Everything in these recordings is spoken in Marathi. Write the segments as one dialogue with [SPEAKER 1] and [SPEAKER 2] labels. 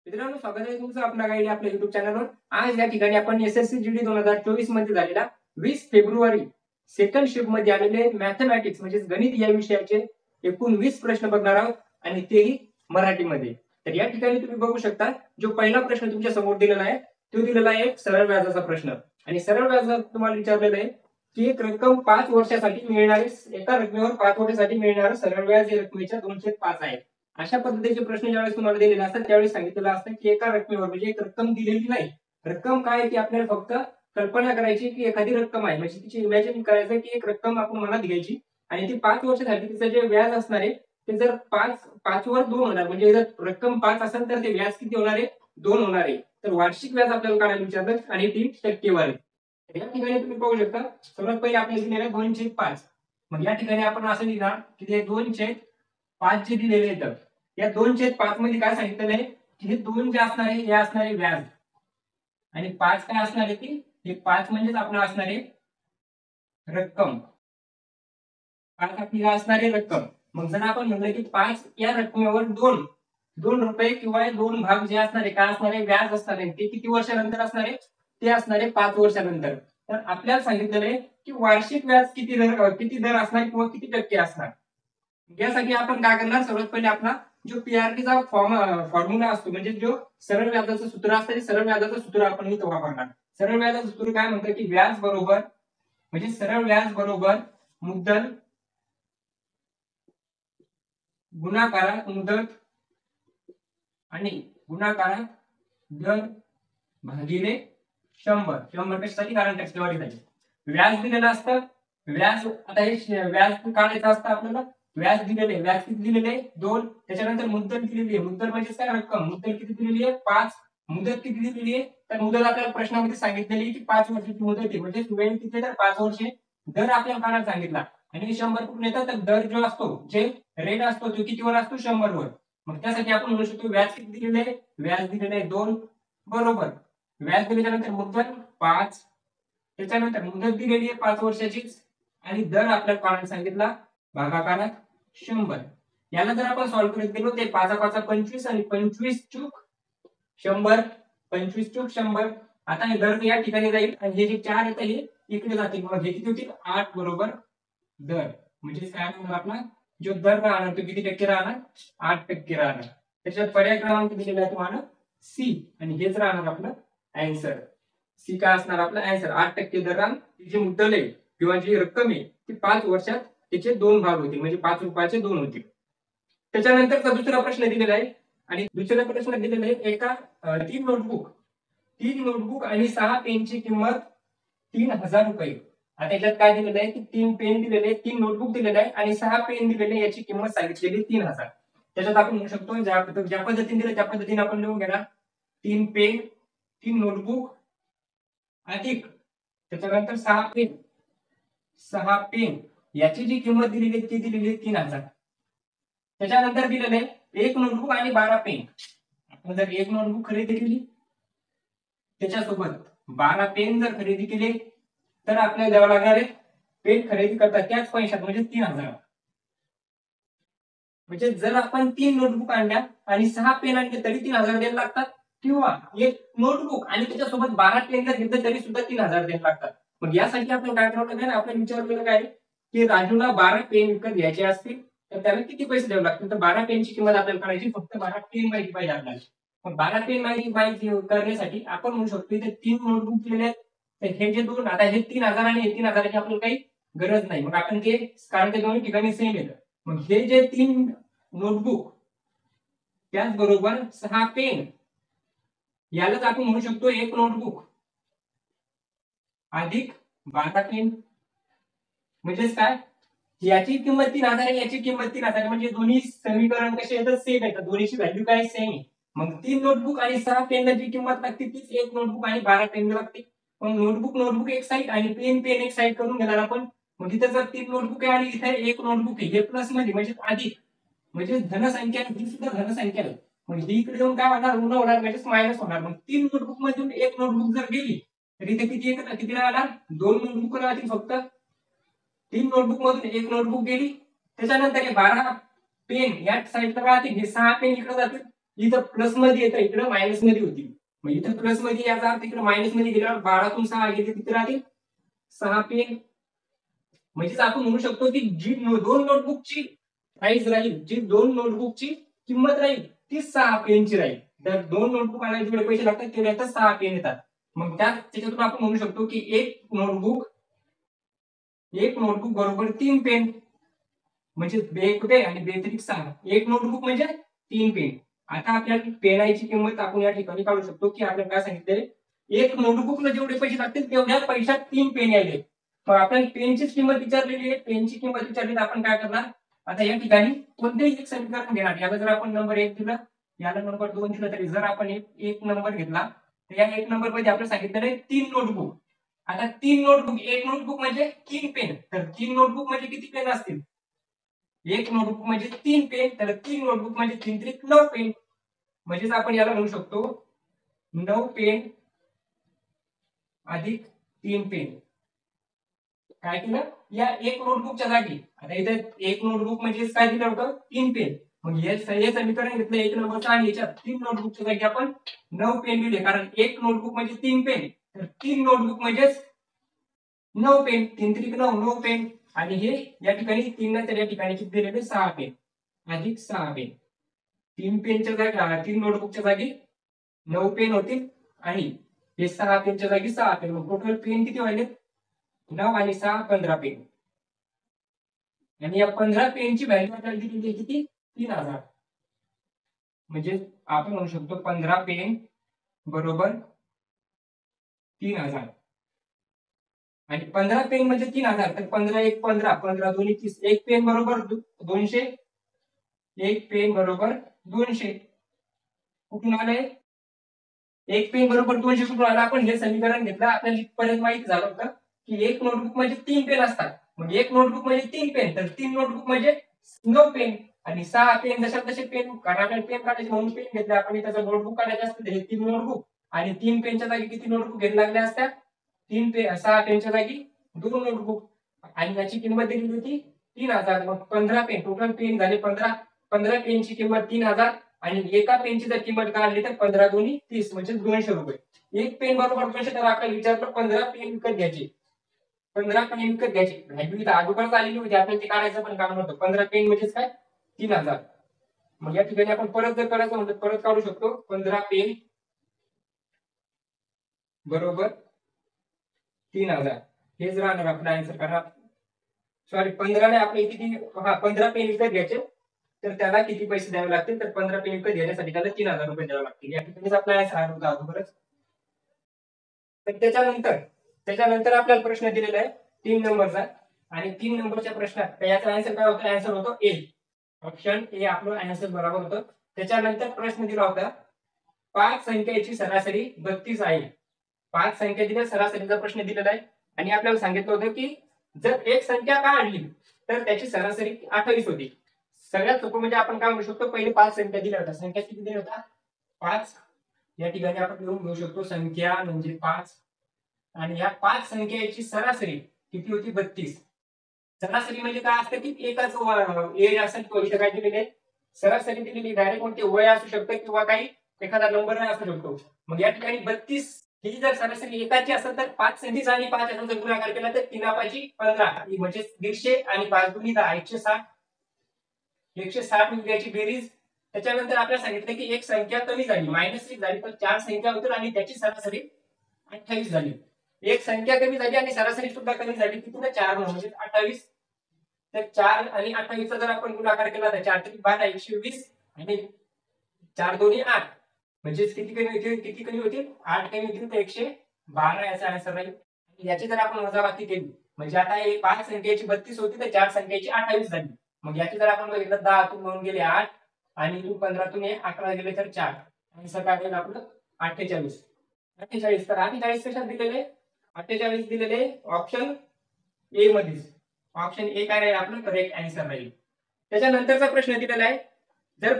[SPEAKER 1] मित्रांनो, स्वागत आहे तुमचं आपल्या गाईड आपल्या युट्यूब चॅनलवर. आज या ठिकाणी आपण एसएससी जीडी 2024 मध्ये झालेला 20 फेब्रुवारी सेकंड शिफ्ट मध्ये आलेले मॅथमॅटिक्स म्हणजे गणित या विषयाचे एकूण 20 प्रश्न बघणार आहोत आणि तेही मराठीमध्ये. तर या ठिकाणी तुम्ही बघू शकता, जो पहिला प्रश्न तुमच्या समोर दिलेला आहे तो दिलेला आहे एक सरळ व्याजाचा प्रश्न. आणि सरळ व्याजात तुम्हाला विचारलेलं आहे की एक रक्कम 5 वर्षासाठी मिळणारे, एका रकमेवर 5 वर्षासाठी मिळणारं सरळ व्याज या रकमेच्या 2/5 आहे. अशा पद्धतीचे प्रश्न ज्यावेळेस तुम्हाला दिलेले असतात त्यावेळेस सांगितलेलं असतं की एका रकमेवर म्हणजे एक रक्कम दिलेली नाही. रक्कम काय आहे ती आपल्याला फक्त कल्पना करायची की एखादी रक्कम आहे, म्हणजे तिची इमॅजिन करायचं की एक रक्कम आपण मनात घ्यायची आणि ती 5 वर्षासाठी तिचं जे व्याज असणार आहे ते जर 5 वर 2 होणार, म्हणजे जर रक्कम 5 असेल तर ते व्याज किती होणार आहे? 2 होणार आहे. तर वार्षिक व्याज आपल्याला काढायला विचारलं आणि ती टक्केवारी. या ठिकाणी तुम्ही पाहू शकता, सर्वात पहिले आपल्याला दिलेलं 2/5. मग या ठिकाणी आपण असं लिहिणार की ते 2/5 जे दिलेले आहेत, या 2/5 मध्ये काय सांगितलेलं आहे की हे 2 जे असणार आहे हे असणार आहे व्याज आणि 5 काय असणार आहे ती, हे 5 म्हणजेच आपलं असणार आहे रक्कम. 5 आपली काय असणार आहे रक्कम. मग जर आपण म्हणलं की 5 या रकमेवर 2 रुपये किंवा 2 भाग जे असणार आहे काय असणार आहे व्याज असणार आहे, ते किती वर्षानंतर असणार आहे? ते असणार आहे 5 वर्षानंतर. तर आपल्याला सांगितलेलं आहे की वार्षिक व्याज किती दर असणार किंवा किती टक्के असणार. यासाठी आपण काय करणार, सर्वात पहिले आपला जो पीआरटीचा फॉर्म्युला असतो म्हणजे जो सरळ व्याजाचं सूत्र असतं ते सरळ व्याजाचं सूत्र आपण इथं वापरणार. सरळ व्याजाचं सूत्र काय म्हणतं की व्याज बरोबर म्हणजे सरळ व्याज बरोबर मुद्दल गुणाकारात मुदत आणि गुणाकारात दर भागिले 100. 100 कशासाठी? कारण टक्केवारीसाठी. व्याज दिलेलं असतं, व्याज आता हे व्याज काढायचं असतं आपल्याला. व्याज दिलेले, व्याज किती दिलेले? 2. त्याच्यानंतर मुद्दल दिलेली आहे, मुद्दल म्हणजे काय रक्कम, मुद्दल किती दिलेली आहे? 5. मुदत किती दिलेली आहे? तर मुदत आपल्याला प्रश्नामध्ये सांगितलेली की 5 वर्षाची मुदत आहे, म्हणजे वेळ किती तर 5 वर्षे. दर आपल्याला काढायला सांगितला आणि 100 कुठून येतात? तर दर जो असतो, जे रेट असतो तो कितीवर असतो? 100 वर. मग त्यासाठी आपण म्हणू शकतो व्याज किती दिलेले आहे? व्याज दिलेले आहे 2 बरोबर. व्याज दिल्यानंतर मुद्दल 5, त्याच्यानंतर मुदत दिलेली आहे 5 वर्षाची आणि दर आपल्याला काढायला सांगितला भागाकारात 100. याला जर आपण सॉल्व्ह करत गेलो ते 5 5 25 आणि 25 चूक 100, 25 चूक 100. आता हे दर या ठिकाणी जाईल आणि हे जे 4 येतं हे इकडे जातील, मग हे किती होतील? 8 बरोबर दर. म्हणजे काय होणार आपला जो दर राहणार तो किती टक्के राहणार? 8% राहणार. त्याच्यात पर्याय क्रमांक दिलेला आहे तुम्हाला सी आणि हेच राहणार आपलं आन्सर. सी काय असणार आपला आन्सर? 8% दराने जी मुद्दल आहे किंवा जी रक्कम आहे ती 5 वर्षात त्याचे 2 भाग होतील, म्हणजे 5 रुपयाचे 2 होतील. त्याच्यानंतरचा दुसरा प्रश्न दिलेला आहे आणि दुसऱ्या प्रश्नात दिलेला आहे एका 3 नोटबुक आणि 6 पेनची किंमत 3000 रुपये. आता याच्यात काय दिलेलं आहे की 3 पेन दिलेले, 3 नोटबुक दिलेले आहे आणि 6 पेन दिलेले, याची किंमत सांगितलेली 3000. त्याच्यात आपण म्हणू शकतो ज्या पद्धतीने दिलं त्या पद्धतीने आपण लिहून घेणार. 3 पेन, 3 नोटबुक अधिक त्याच्यानंतर 6 पेन याची जी किंमत दिलेली ती दिलेली आहे 3000. त्याच्यानंतर दिलेलं आहे 1 नोटबुक आणि 12 पेन. आपण जर 1 नोटबुक खरेदी केली त्याच्यासोबत 12 पेन जर खरेदी केले तर आपल्याला द्यावं लागणार आहे पेन खरेदी करता त्याच पैशात म्हणजे 3000. म्हणजे जर आपण 3 नोटबुक आणल्या आणि 6 पेन आणले तरी 3000 द्यायला लागतात, किंवा एक नोटबुक आणि त्याच्यासोबत 12 पेन जर घेतले तरी सुद्धा 3000 द्यायला लागतात. मग यासाठी आपल्याला काय करावं लागेल? आपल्याला विचारलेलं काय की राजूला 12 पेन विकत घ्यायचे असतील तर त्याला किती पैसे द्यावे लागतील? तर 12 पेनची किंमत आपल्याला काढायची, फक्त 12 पेन माहिती पाहिजे आपल्याला. मग 12 पेन माहिती करण्यासाठी आपण म्हणू शकतो इथे 3 नोटबुक दिलेले आहेत, तर हे जे दोन, आता हे 3000 आणि हे 3000ची आपल्याला काही गरज नाही. मग आपण ते, कारण ते दोन्ही ठिकाणी सेम येतं. मग हे जे 3 नोटबुक त्याचबरोबर 6 पेन यालाच आपण म्हणू शकतो 1 नोटबुक अधिक 12 पेन. म्हणजेच काय, याची किंमत 3000 आहे, याची किंमत 3000, म्हणजे दोन्ही समीकरण कसे येतात? सेम येतात, दोन्हीची व्हॅल्यू काय सेम आहे. मग 3 नोटबुक आणि 6 पेनला जी किंमत लागते तीच 1 नोटबुक आणि 12 पेन लागते. मग नोटबुक एक साईड आणि पेन एक साईड करून घेणार आपण. मग इथे जर 3 नोटबुक आहे आणि इथे 1 नोटबुक आहे, हे प्लस मध्ये म्हणजे अधिक, म्हणजे धनसंख्या ही सुद्धा धनसंख्या आहे. मग ही इकडे येऊन काय होणार? ऋण होणार, म्हणजे मायनस होणार. मग 3 नोटबुक मधून 1 नोटबुक जर गेली तर इथे किती राहणार? 2 नोटबुक राहतील फक्त. 3 नोटबुक मधून 1 नोटबुक गेली, त्याच्यानंतर हे 12 पेन या साईडला राहतील, हे 6 पेन इकडे जातील इथं प्लस मध्ये येतं, इकडे मायनस मध्ये होती. मग इथं प्लस मध्ये याचा अर्थ इकडे मायनस मध्ये गेल्यावर 12तून 6 गेले तिथे राहतील 6 पेन. म्हणजेच आपण म्हणू शकतो की जी दोन नोटबुकची प्राइस राहील, जी दोन नोटबुकची किंमत राहील ती 6 पेनची राहील. तर दोन नोटबुक आणायला जेवढे पैसे लागतात तेवढे आता 6 पेन येतात. मग त्याच्यातून आपण म्हणू शकतो की एक नोटबुक बरोबर 3 पेन. म्हणजे एक पेन आणि बेत्रिक 6. एक नोटबुक म्हणजे 3 पेन. आता आपल्याला पेनाची किंमत आपण या ठिकाणी काढू शकतो की आपल्याला काय सांगितलंय, एक नोटबुकला जेवढे पैसे लागतील तेवढ्या पैशात 3 पेन यायले. मग आपल्याला पेनचीच किंमत विचारलेली आहे. पेनची किंमत विचारली तर आपण काय करणार, आता या ठिकाणी कोणतेही एक समीकरण घेणार. याला जर आपण नंबर 1 दिलं, याला नंबर 2 दिला, तरी जर आपण एक नंबर घेतला तर या एक नंबर मध्ये आपल्याला सांगितलेलं आहे 3 नोटबुक. आता 3 नोटबुक, एक नोटबुक म्हणजे 3 पेन. तर 3 नोटबुक म्हणजे किती पेन असतील, एक नोटबुक म्हणजे 3 पेन, तर 3 नोटबुक म्हणजे 3 त्रिक 9 पेन. म्हणजेच आपण याला म्हणू शकतो 9 पेन अधिक 3 पेन. काय केलं, या एक नोटबुकच्या जागी आता इथे एक नोटबुक म्हणजे काय दिलं होतं, 3 पेन. मग हे समीकरण घेतलं एक नंबरचं आणि याच्यात 3 नोटबुकच्या जागी आपण 9 पेन लिहिले, कारण एक नोटबुक म्हणजे 3 पेन, तर 3 नोटबुक म्हणजे 9 पेन. 3 त्रिक 9, 9 पेन. आणि हे या ठिकाणी 3 तर या ठिकाणी किती दिलेले, 6 पेन अधिक 6 पेन. 3 पेनच्या जागी 3 नोटबुकच्या जागी 9 पेन होतील आणि हे 6 पेनच्या जागी 6 पेन. मग टोटल पेन किती व्हायले, 9 आणि 6 15 पेन. आणि या 15 पेनची व्हॅल्यू आपल्याला दिलेली आहे किती, 3000. म्हणजे आपण म्हणू शकतो 15 पेन बरोबर 3000. आणि 15 पेन म्हणजे 3000. तर 15 एक 15, 15 दोन्ही 30. एक पेन बरोबर 200. एक पेन बरोबर 200. कुठून आलंय, एक पेन बरोबर 200 कुठून आला, आपण हे समीकरण घेतलं, आपल्याला इथपर्यंत माहिती झालं होतं की एक नोटबुक म्हणजे 3 पेन असतात. मग एक नोटबुक म्हणजे 3 पेन, तर 3 नोटबुक म्हणजे 9 पेन. आणि 6 पेन जशा तसे पेन, कारण आपल्याला पेन काढायचे म्हणून पेन घेतले आपण. त्याचं नोटबुक काढायचे असते, हे 3 नोटबुक. आणि 3 पेनच्या जागी किती नोटबुक घ्यायला लागल्या असत्या, 3 पेन 6 पेनच्या जागी 2 नोटबुक. आणि याची किंमत दिली होती 3000. मग 15 पेन, टोटल पेन झाले 15. 15 पेनची किंमत 3000. आणि एका पेनची जर किंमत काढली तर 15 दोन्ही 30, म्हणजे 200 रुपये. एक पेन बरोबर 200. तर आपल्याला विचारलं 15 पेन विकत घ्यायचे. 15 पेन विकत घ्यायचे, व्हॅल्यू इथं अगोदरच आलेली होती, आपल्याला ते काढायचं पण काम नव्हतं. 15 पेन म्हणजेच काय, 3000. मग या ठिकाणी आपण परत जर करायचं म्हणतो परत काढू शकतो. 15 पेन बरोबर 3000. हेच राहणार आपला आन्सर. कारण सॉरी 15 ने आपले किती, 15 पेन विकत घ्यायचे, तर त्याला किती पैसे द्यावे लागतील, तर 15 पेन विकत घेण्यासाठी त्याला 3000 रुपये द्यावे लागतील. या ठिकाणीच आपला आन्सर आला होता अगोदरच. तर त्याच्यानंतर आपल्याला प्रश्न दिलेला आहे 3 नंबरचा. आणि 3 नंबरच्या प्रश्नात याचा आन्सर काय होता, आन्सर होतो ए. ऑप्शन ए आपलं आन्सर बरोबर होतं. त्याच्यानंतर प्रश्न दिला होता 5 संख्येची सरासरी 32 आहे. 5 संख्या दिल्या, सरासरीचा प्रश्न दिलेला आहे. आणि आपल्याला सांगितलं होतं की जर एक संख्या काढली तर त्याची सरासरी 28 होती. सगळ्यात सोपं म्हणजे आपण काय म्हणू शकतो, पहिले 5 संख्या दिल्या होत्या. संख्या किती दिल्या होत्या, 5. या ठिकाणी आपण लिहून घेऊ शकतो संख्या म्हणजे 5. आणि या 5 संख्येची सरासरी किती होती, 32. सरासरी म्हणजे काय असतं की एकाच एज असेल किंवा इथं काय दिलेले सरासरी दिलेली, डायरेक्ट कोणते वय असू शकतं किंवा काही एखादा नंबर नाही असू शकतो. मग या ठिकाणी 32 ही जर सरासरी एकाची असेल तर 5 संख्येचा आणि 5 याचा जर गुणाकार केला तर 3 15 म्हणजे 150 आणि 5 दुनी 10 160. 160 म्हणजे याची बेरीज. त्याच्यानंतर आपल्याला सांगितलं की एक संख्या कमी झाली, -1 झाली, तर 4 संख्या होतील आणि त्याची सरासरी 28 झाली. एक संख्या कमी झाली आणि सरासरी सुद्धा कमी झाली, किती ना 4 म्हणजे 28. तर 4 आणि 28 चा जर आपण गुणाकार केला तर 4 त्रिक 12 120 आणि 4 दोन्ही 8 म्हणजे किती कमी होतील 8 कमी होतील, तर 112 याचा आन्सर राहील. याची जर आपण वजाबाकी केली म्हणजे आता हे 5 संख्येची 32 होती तर 4 संख्येची 28 झाली. मग याची जर आपण बघितलं 10 तून म्हणून गेले 8 आणि 15 तून 11 गेले तर 4. आन्सर काय होईल आपलं 48. 48. तर 48 कशात दिलेले, 48 दिलेले ऑप्शन ए मध्ये. ऑप्शन ए काय राहील आपलं करेक्ट आन्सर राहील. त्याच्यानंतरचा प्रश्न दिलेला आहे जर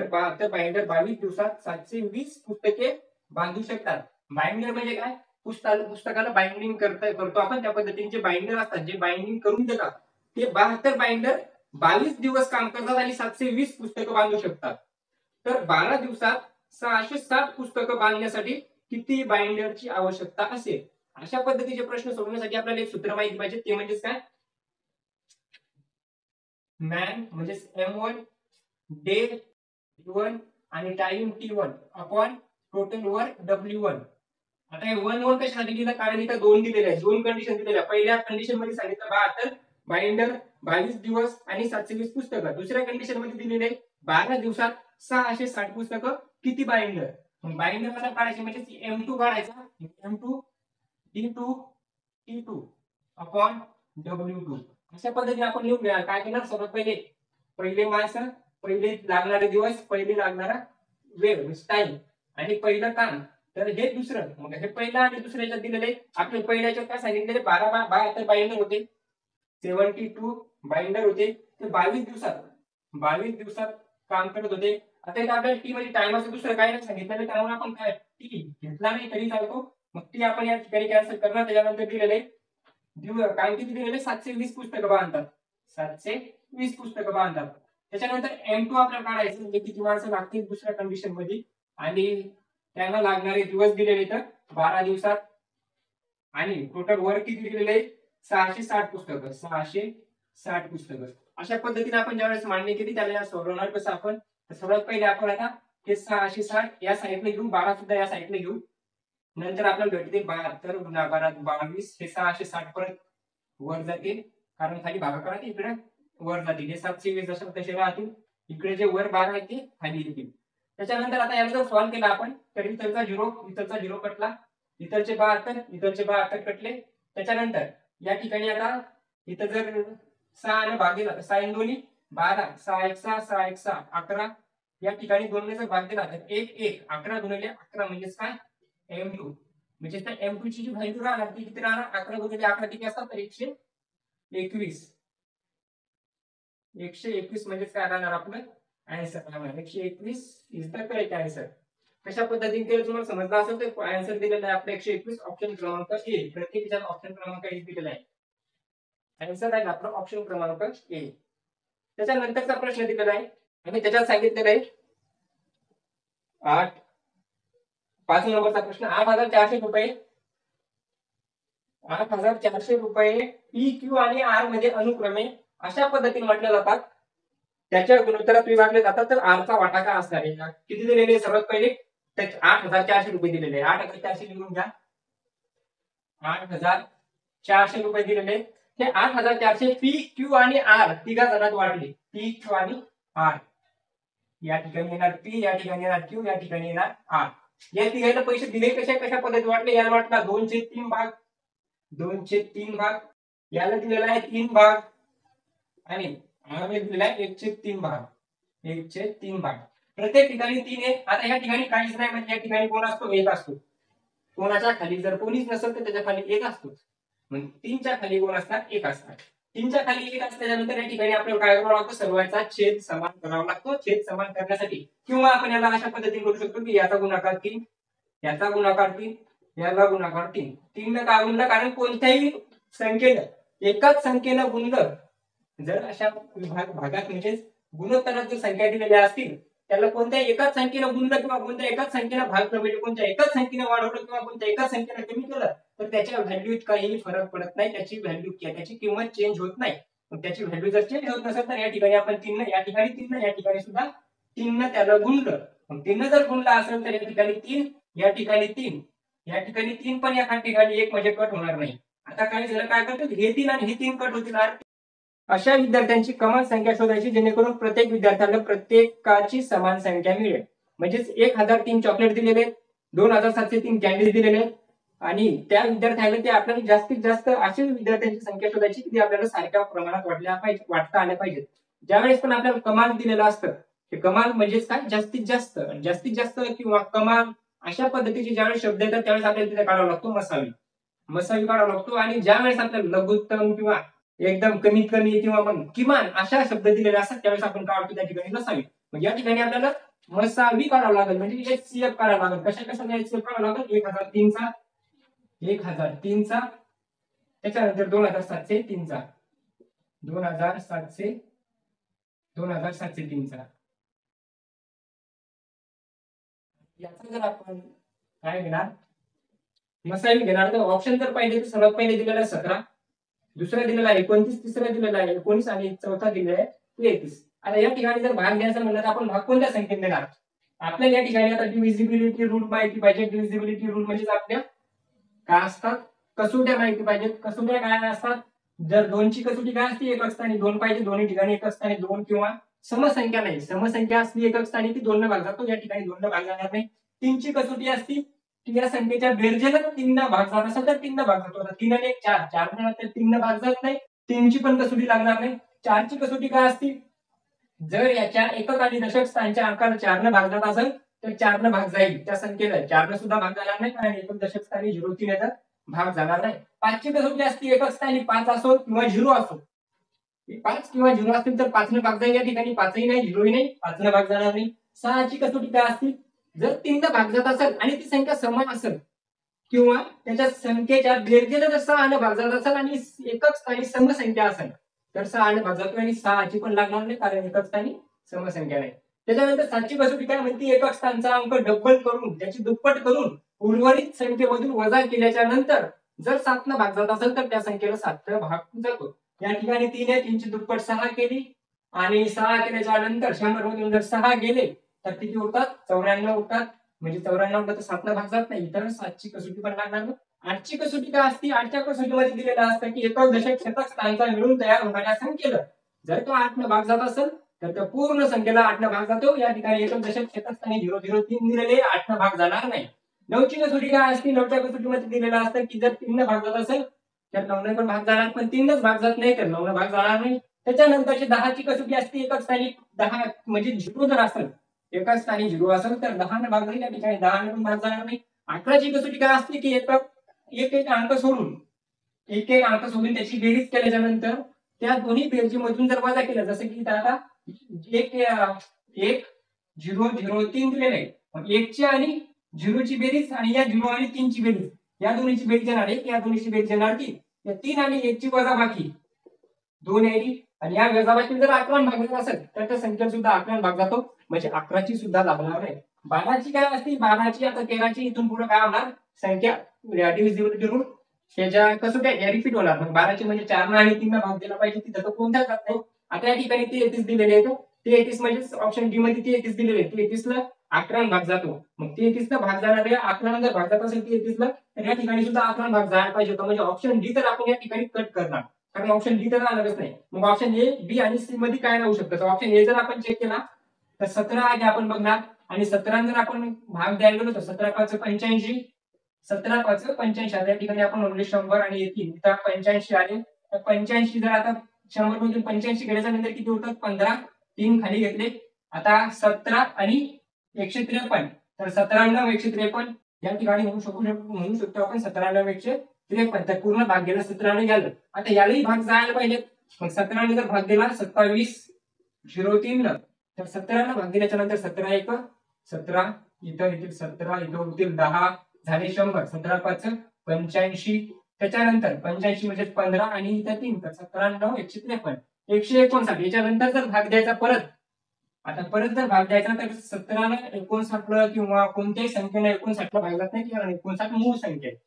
[SPEAKER 1] 72 बाइंडर 22 दिवसात 720 पुस्तके बांधू शकतात. बाइंडर म्हणजे काय, पुस्तकाला बाइंडिंग करतो आपण, त्या पद्धतीने जे बाइंडर असतात जे बाइंडिंग करून देतात ते 72 बाइंडर 22 दिवस काम करतात आणि 720 पुस्तकं बांधू शकतात. तर 12 दिवसात 660 पुस्तकं बांधण्यासाठी किती बाइंडरची आवश्यकता असेल? अशा पद्धतीचे प्रश्न सोडवण्यासाठी आपल्याला एक सूत्र माहिती पाहिजे, ते म्हणजे काय? मॅन म्हणजे M1, डे T1 आणि time T1 upon total work W1. आता हे 1 कशासाठी दिलं? कारण इथं 2 दिलेले आहेत, 2 कंडिशन दिलेल्या. पहिल्या कंडिशन मध्ये सांगितलं 72 बाइंडर, 22 दिवस आणि 720 पुस्तकं. दुसऱ्या कंडिशन मध्ये दिलेले 12 दिवसात 660 पुस्तकं, किती बाइंडर? बाइंडर मला काढायचे म्हणजे M2 काढायचा, M2 D2 T2 upon W2. अशा पद्धतीने आपण लिहूया. काय करणार? सर्वात पहिले पहिले माणसं, पहिले लागणारे दिवस, पहिले लागणारा वेळ टाइम आणि पहिलं काम. तर हे दुसरं, मग हे पहिलं आणि दुसऱ्याच्यात दिलेले. आपले पहिल्याच्यात काय सांगितलेले? 72 बाइंडर होते, 72 बाइंडर होते. ते 22 दिवसात काम करत होते. आता इथे आपल्याला टी म्हणजे टायमाचं दुसरं काय नाही सांगितलेलं, त्यामुळे आपण काय टी घेतला नाही तरी चालतो. मग टी आपण या ठिकाणी कॅन्सल करणार. त्याच्यानंतर दिलेले काम किती दिलेले? 720 पुस्तकं बांधतात, 720 पुस्तकं बांधतात. त्याच्यानंतर M2 आपल्याला काढायचं, म्हणजे किती माणसं लागतील दुसऱ्या कंडिशन मध्ये आणि त्यांना लागणारे दिवस दिलेले तर 12 दिवसात आणि टोटल वर्क किती दिलेले? 660 पुस्तकं, 660 पुस्तकं. अशा पद्धतीने आपण ज्यावेळेस मांडणी केली त्याला सोडवणार कसं आपण? सर्वात पहिले आपण आता हे 660 या साईडला घेऊन 12 सुद्धा या साईडला घेऊ. नंतर आपल्याला भेटतील 72 गुणाकारात 22, हे 660 परत वर जातील, कारण खाली भागाकारात इकडे वर जातील. हे 720 जसे तसे राहतील. इकडे जे वर 12 आहेत ते खाली येतील. त्याच्यानंतर आता याला जर सॉल्व्ह केला आपण तर इथलचा 0 कटला, इथलचे 72, इथलचे 72 कटले. त्याच्यानंतर या ठिकाणी आता इथं जर 6 ने भाग दिला तर 6 दोन्ही 12, 6 1 6, 6 1 6 11. या ठिकाणी 2 ने जर भाग दिला तर 1 1, 11 गुणिले 11 म्हणजे काय? M2. म्हणजे त्या M2 ची जी व्हॅल्यू राहणार ती किती राहणार? 11 गुणिले 11 किती असतात? तर 121. 121 म्हणजे काय राहणार आपलं answer? 121 is the correct answer. कशा पद्धतीने केलं तुम्हाला समजलं असेल तर आन्सर दिलेला आहे आपला 121, ऑप्शन क्रमांक ए. प्रत्येक जण ऑप्शन क्रमांक ए दिलेला आहे. आन्सर आहे आपला ऑप्शन क्रमांक ए. त्याच्यानंतरचा प्रश्न दिलेला आहे आणि त्याच्यात सांगितलेलं आहे 5 नंबरचा प्रश्न. 8,400 रुपये, 8,400 रुपये पी क्यू आणि आर मध्ये अनुक्रमे अशा पद्धतीने म्हटले जातात, त्याच्या गुणोत्तरात विभागले जातात. तर आर चा वाटा काय असणार आहे? किती दिलेले? सर्वात पहिले 8,400 रुपये दिलेले. 8,400 लिहून घ्या. 8,400 रुपये दिलेले. हे 8,400 पी क्यू आणि आर तिघा जणात वाटले. पी क्यू आणि आर, या ठिकाणी येणार पी, या ठिकाणी येणार क्यू, या ठिकाणी येणार आर. या तिघांना पैसे दिले कशा पद्धतीने वाटले? याला वाटला 2/3 भाग, 2/3 भाग. याला दिलेला आहे 3 भाग आणि आम्हाला दिलेला आहे 1/3 भाग, 1/3 भाग. प्रत्येक ठिकाणी 3 आहे. आता या ठिकाणी काहीच नाही म्हणजे या ठिकाणी कोण असतो? 1 असतो. कोणाच्या खाली जर कोणीच नसेल तर त्याच्या खाली 1 असतो. म्हणजे 3 च्या खाली कोण असतात? 1 असतात. 3 च्या खाली 1 असल्यानंतर या ठिकाणी आपल्याला काय करावं लागतं? सर्वांचा छेद समान करावा लागतो. छेद समान करण्यासाठी किंवा आपण याला अशा पद्धतीने करू शकतो की याचा गुणाकार 3, याचा गुणाकार 3, याला गुणाकार 3. 3 ने का गुणलं? कारण कोणत्याही संख्येनं एकाच संख्येनं गुणलं, जर अशा भागात म्हणजे गुणोत्तरात जर संख्या दिलेल्या असतील त्याला कोणत्या एकाच संख्येनं गुणलं किंवा कोणत्या एकाच संख्येनं भागलं, म्हणजे कोणत्या एकाच संख्येनं वाढवलं किंवा कोणत्या एकाच संख्येनं कमी केलं तर त्याच्या व्हॅल्यूत काहीही फरक पडत नाही. त्याची व्हॅल्यू त्याची किंमत चेंज होत नाही. मग त्याची व्हॅल्यू जर चेंज होत नसेल तर या ठिकाणी आपण 3 या ठिकाणी 3 या ठिकाणी सुद्धा 3 त्याला गुणलं. मग 3 जर गुणला असेल तर या ठिकाणी 3, या ठिकाणी 3, या ठिकाणी 3 पण या ठिकाणी 1 म्हणजे कट होणार नाही. आता काही जण काय करतात? हे 3 आणि हे 3 कट होतील. अशा विद्यार्थ्यांची कमाल संख्या शोधायची जेणेकरून प्रत्येक विद्यार्थ्याला प्रत्येकाची समान संख्या मिळेल. म्हणजेच 1,003 चॉकलेट दिलेले, 2,703 कॅन्डीज दिलेले आणि त्या विद्यार्थ्याला ते आपल्याला जास्तीत जास्त अशा विद्यार्थ्यांची संख्या शोधायची की आपल्याला सारख्या प्रमाणात वाटता आल्या पाहिजेत. ज्यावेळेस पण आपल्याला कमाल दिलेलं असतं, ते कमाल म्हणजेच काय? जास्तीत जास्त, जास्तीत जास्त किंवा कमाल अशा पद्धतीचे ज्यावेळेस शब्द येतात त्यावेळेस आपल्याला तिथे काढावा लागतो मसावी. मसावी काढावा लागतो. आणि ज्यावेळेस आपल्याला लघुत्तम किंवा एकदम कमीत कमी किंवा मग किमान अशा शब्द दिलेले असतात त्यावेळेस आपण काढतो त्या ठिकाणी नसावी. म्हणजे या ठिकाणी आपल्याला मसावी काढावं लागेल. म्हणजे HCF काढावं लागेल. कशा HCF काढावं लागेल? 1,003 चा, 1,003 चा, त्याच्यानंतर 2,703 चा, 2,703 2703चा. याचा जर आपण काय घेणार मसाईल घेणार तर ऑप्शन जर पाहिले तर सर्वात पहिले दिलेला 17, दुसरा दिलेला 29, तिसरा दिलेला 19 आणि चौथा दिलेला आहे 33. आता या ठिकाणी जर भाग द्यायचा म्हणलं तर आपण भाग कोणत्या संख्येने देणार? आपल्याला या ठिकाणी आता डिव्हिजिबिलिटी रूल माहिती पाहिजे. डिव्हिजिबिलिटी रूल म्हणजे आपल्या काय असतात कसोट्या माहिती पाहिजेत. कसोट्या काय असतात? जर दोनची कसोटी काय असते? एकक स्थानी 2 पाहिजे, दोन्ही ठिकाणी एकक स्थानी 2 किंवा समसंख्या नाही, समसंख्या असली एकक स्थानी की 2 ने भाग जातो, या ठिकाणी 2 ने भाग जाणार नाही. 3ची कसोटी असती की या संख्येच्या बेरजेला 3 ने भाग जात असेल तर 3 ने भाग जातो. 3 आणि 1 4, 4 ने तर 3 ने भाग जात नाही, 3ची पण कसोटी लागणार नाही. 4ची कसोटी काय असती? जर याच्या एकक आणि दशक स्थानच्या अंकाला 4 ने भाग जात असेल तर 4 ने भाग जाईल त्या संख्येला, 4 ने सुद्धा भाग जाणार नाही कारण एकक दशक स्थानी 0 3 येतात, भाग जाणार नाही. 5ची कसोटी असती एकक स्थानी 5 असो किंवा 0 असो, 5 किंवा 0 असतील तर 5 ने भाग जाईल, या ठिकाणी 5ही नाही 0ही नाही, 5 ने भाग जाणार नाही. 6ची कसोटी काय असती? जर 3 ने भाग जात असेल आणि ती संख्या समान असेल किंवा त्याच्या संख्येच्या बेरजेला जर 6 ने भाग जात असेल आणि एकक स्थानी समसंख्या असेल तर 6 ने भाग जातो आणि 6ची पण लागणार नाही कारण एकक स्थानी समसंख्या नाही. त्याच्यानंतर 7ची कसोटी काय म्हणते? एकक स्थानचा अंक डबल करून त्याची दुप्पट करून उर्वरित संख्येमधून वजा केल्याच्या नंतर जर 7 ने भाग जात असेल तर त्या संख्येला 7 ने भाग जातो. या ठिकाणी 3 आहे, 3ची दुप्पट 6 केली आणि 6 केल्याच्या नंतर 100 मधून जर 6 गेले तर किती होतात? 94 होतात. म्हणजे 94 तर 7 ने भाग जात नाही, तर 7ची कसोटी पण लागणार नाही. 8ची कसोटी काय असते? 8च्या कसोटीमध्ये दिलेलं असतं की एकक दशक शतक स्थानचा मिळून तयार होणाऱ्या संख्येला जर तो 8 ने भाग जात असेल तर त्या पूर्ण संख्येला 8 ने भाग जातो. या ठिकाणी एकक दशक शतक स्थानी 003 दिलेले, 8 ने भाग जाणार नाही. 9ची कसोटी काय असते? 9च्या कसोटीमध्ये दिलेलं असतं की जर 3 ने भाग जात असेल तर 9 ने पण भाग जाणार, पण 3 नेच भाग जात नाही तर 9 ने भाग जाणार नाही. त्याच्यानंतरची 10ची कसोटी असते एकक स्थानी 10 म्हणजे 0 जर असेल, एका स्थानी 0 असेल तर 10 ने भाग जाईल, या ठिकाणी 10 ने पण भाग जाणार नाही. 11ची कसोटी काय असते की एक एक अंक सोडून त्याची बेरीज केल्याच्या नंतर त्या दोन्ही बेरजेमधून जर वजा केलं, जसं की आता 1 0 0 3 दिलेलं आहे, मग 1 ची आणि 0 ची बेरीज आणि या 0 आणि 3 ची बेरीज, या दोन्हीची बेरीज येणार 1, या दोन्हीची बेरीज येणार 3, या 3 आणि 1 ची वजाबाकी 2 येईल आणि या वजाबाकी जर 11 भाग जात असेल तर त्या संख्येला सुद्धा 11 भाग जातो, म्हणजे 11ची सुद्धा लागणार नाही. 12ची काय असते? 12ची आता 13ची इथून पुढे काय होणार? संख्या डिव्हिजिबिलिटी रूल त्याच्या कसोट्या रिपीट होणार. मग 12ची म्हणजे 4 आणि 3 ने भाग दिला पाहिजे, तिथं तर कोणत्याच जात नाही. आता या ठिकाणी 33 दिलेले आहे, 33 म्हणजे ऑप्शन डी मध्ये 33 दिलेले आहे, 33 ला 11 भाग जातो. मग 33 ला भाग जाणार आहे, 11 जर भाग जात असेल 33 ला तर या ठिकाणी सुद्धा 11 भाग जायला पाहिजे होता, म्हणजे ऑप्शन डी तर आपण या ठिकाणी कट करणार कारण ऑप्शन डी तर राहणारच नाही. मग ऑप्शन ए, बी आणि सी मध्ये काय राहू शकतं? ऑप्शन ए जर आपण चेक केला तर 17 आधी आपण बघणार आणि 17 जर आपण भाग द्यायला गेलो तर 17 5 85, 17 5 85, या ठिकाणी आपण म्हणले 100 आणि येतील इथं 85 आले, तर 85 जर आता 100 मधून 85 गेल्याच्या नंतर किती होतात? 15, 3 खाली घेतले. आता 17 आणि 153, तर 17 153 या ठिकाणी म्हणू शकतो आपण 17 153, तर पूर्ण भाग गेला 17 ने गेलं. आता यालाही भाग जायला पाहिजे, मग 17 ने जर भाग दिला 27 03 न तर 17 ला भाग दिल्याच्या नंतर 17 1 17, इथं येतील 17, इथं होतील 10, झाले 100, 17 5 85, त्याच्यानंतर 85 म्हणजे 15 आणि इथं 3, तर 17 9 153 159. याच्यानंतर जर भाग द्यायचा परत, आता परत जर भाग द्यायचा तर 17 ला 59 किंवा कोणत्याही संख्येने 59 ला भाग जात नाही, कारण 59 मूळ संख्या आहे.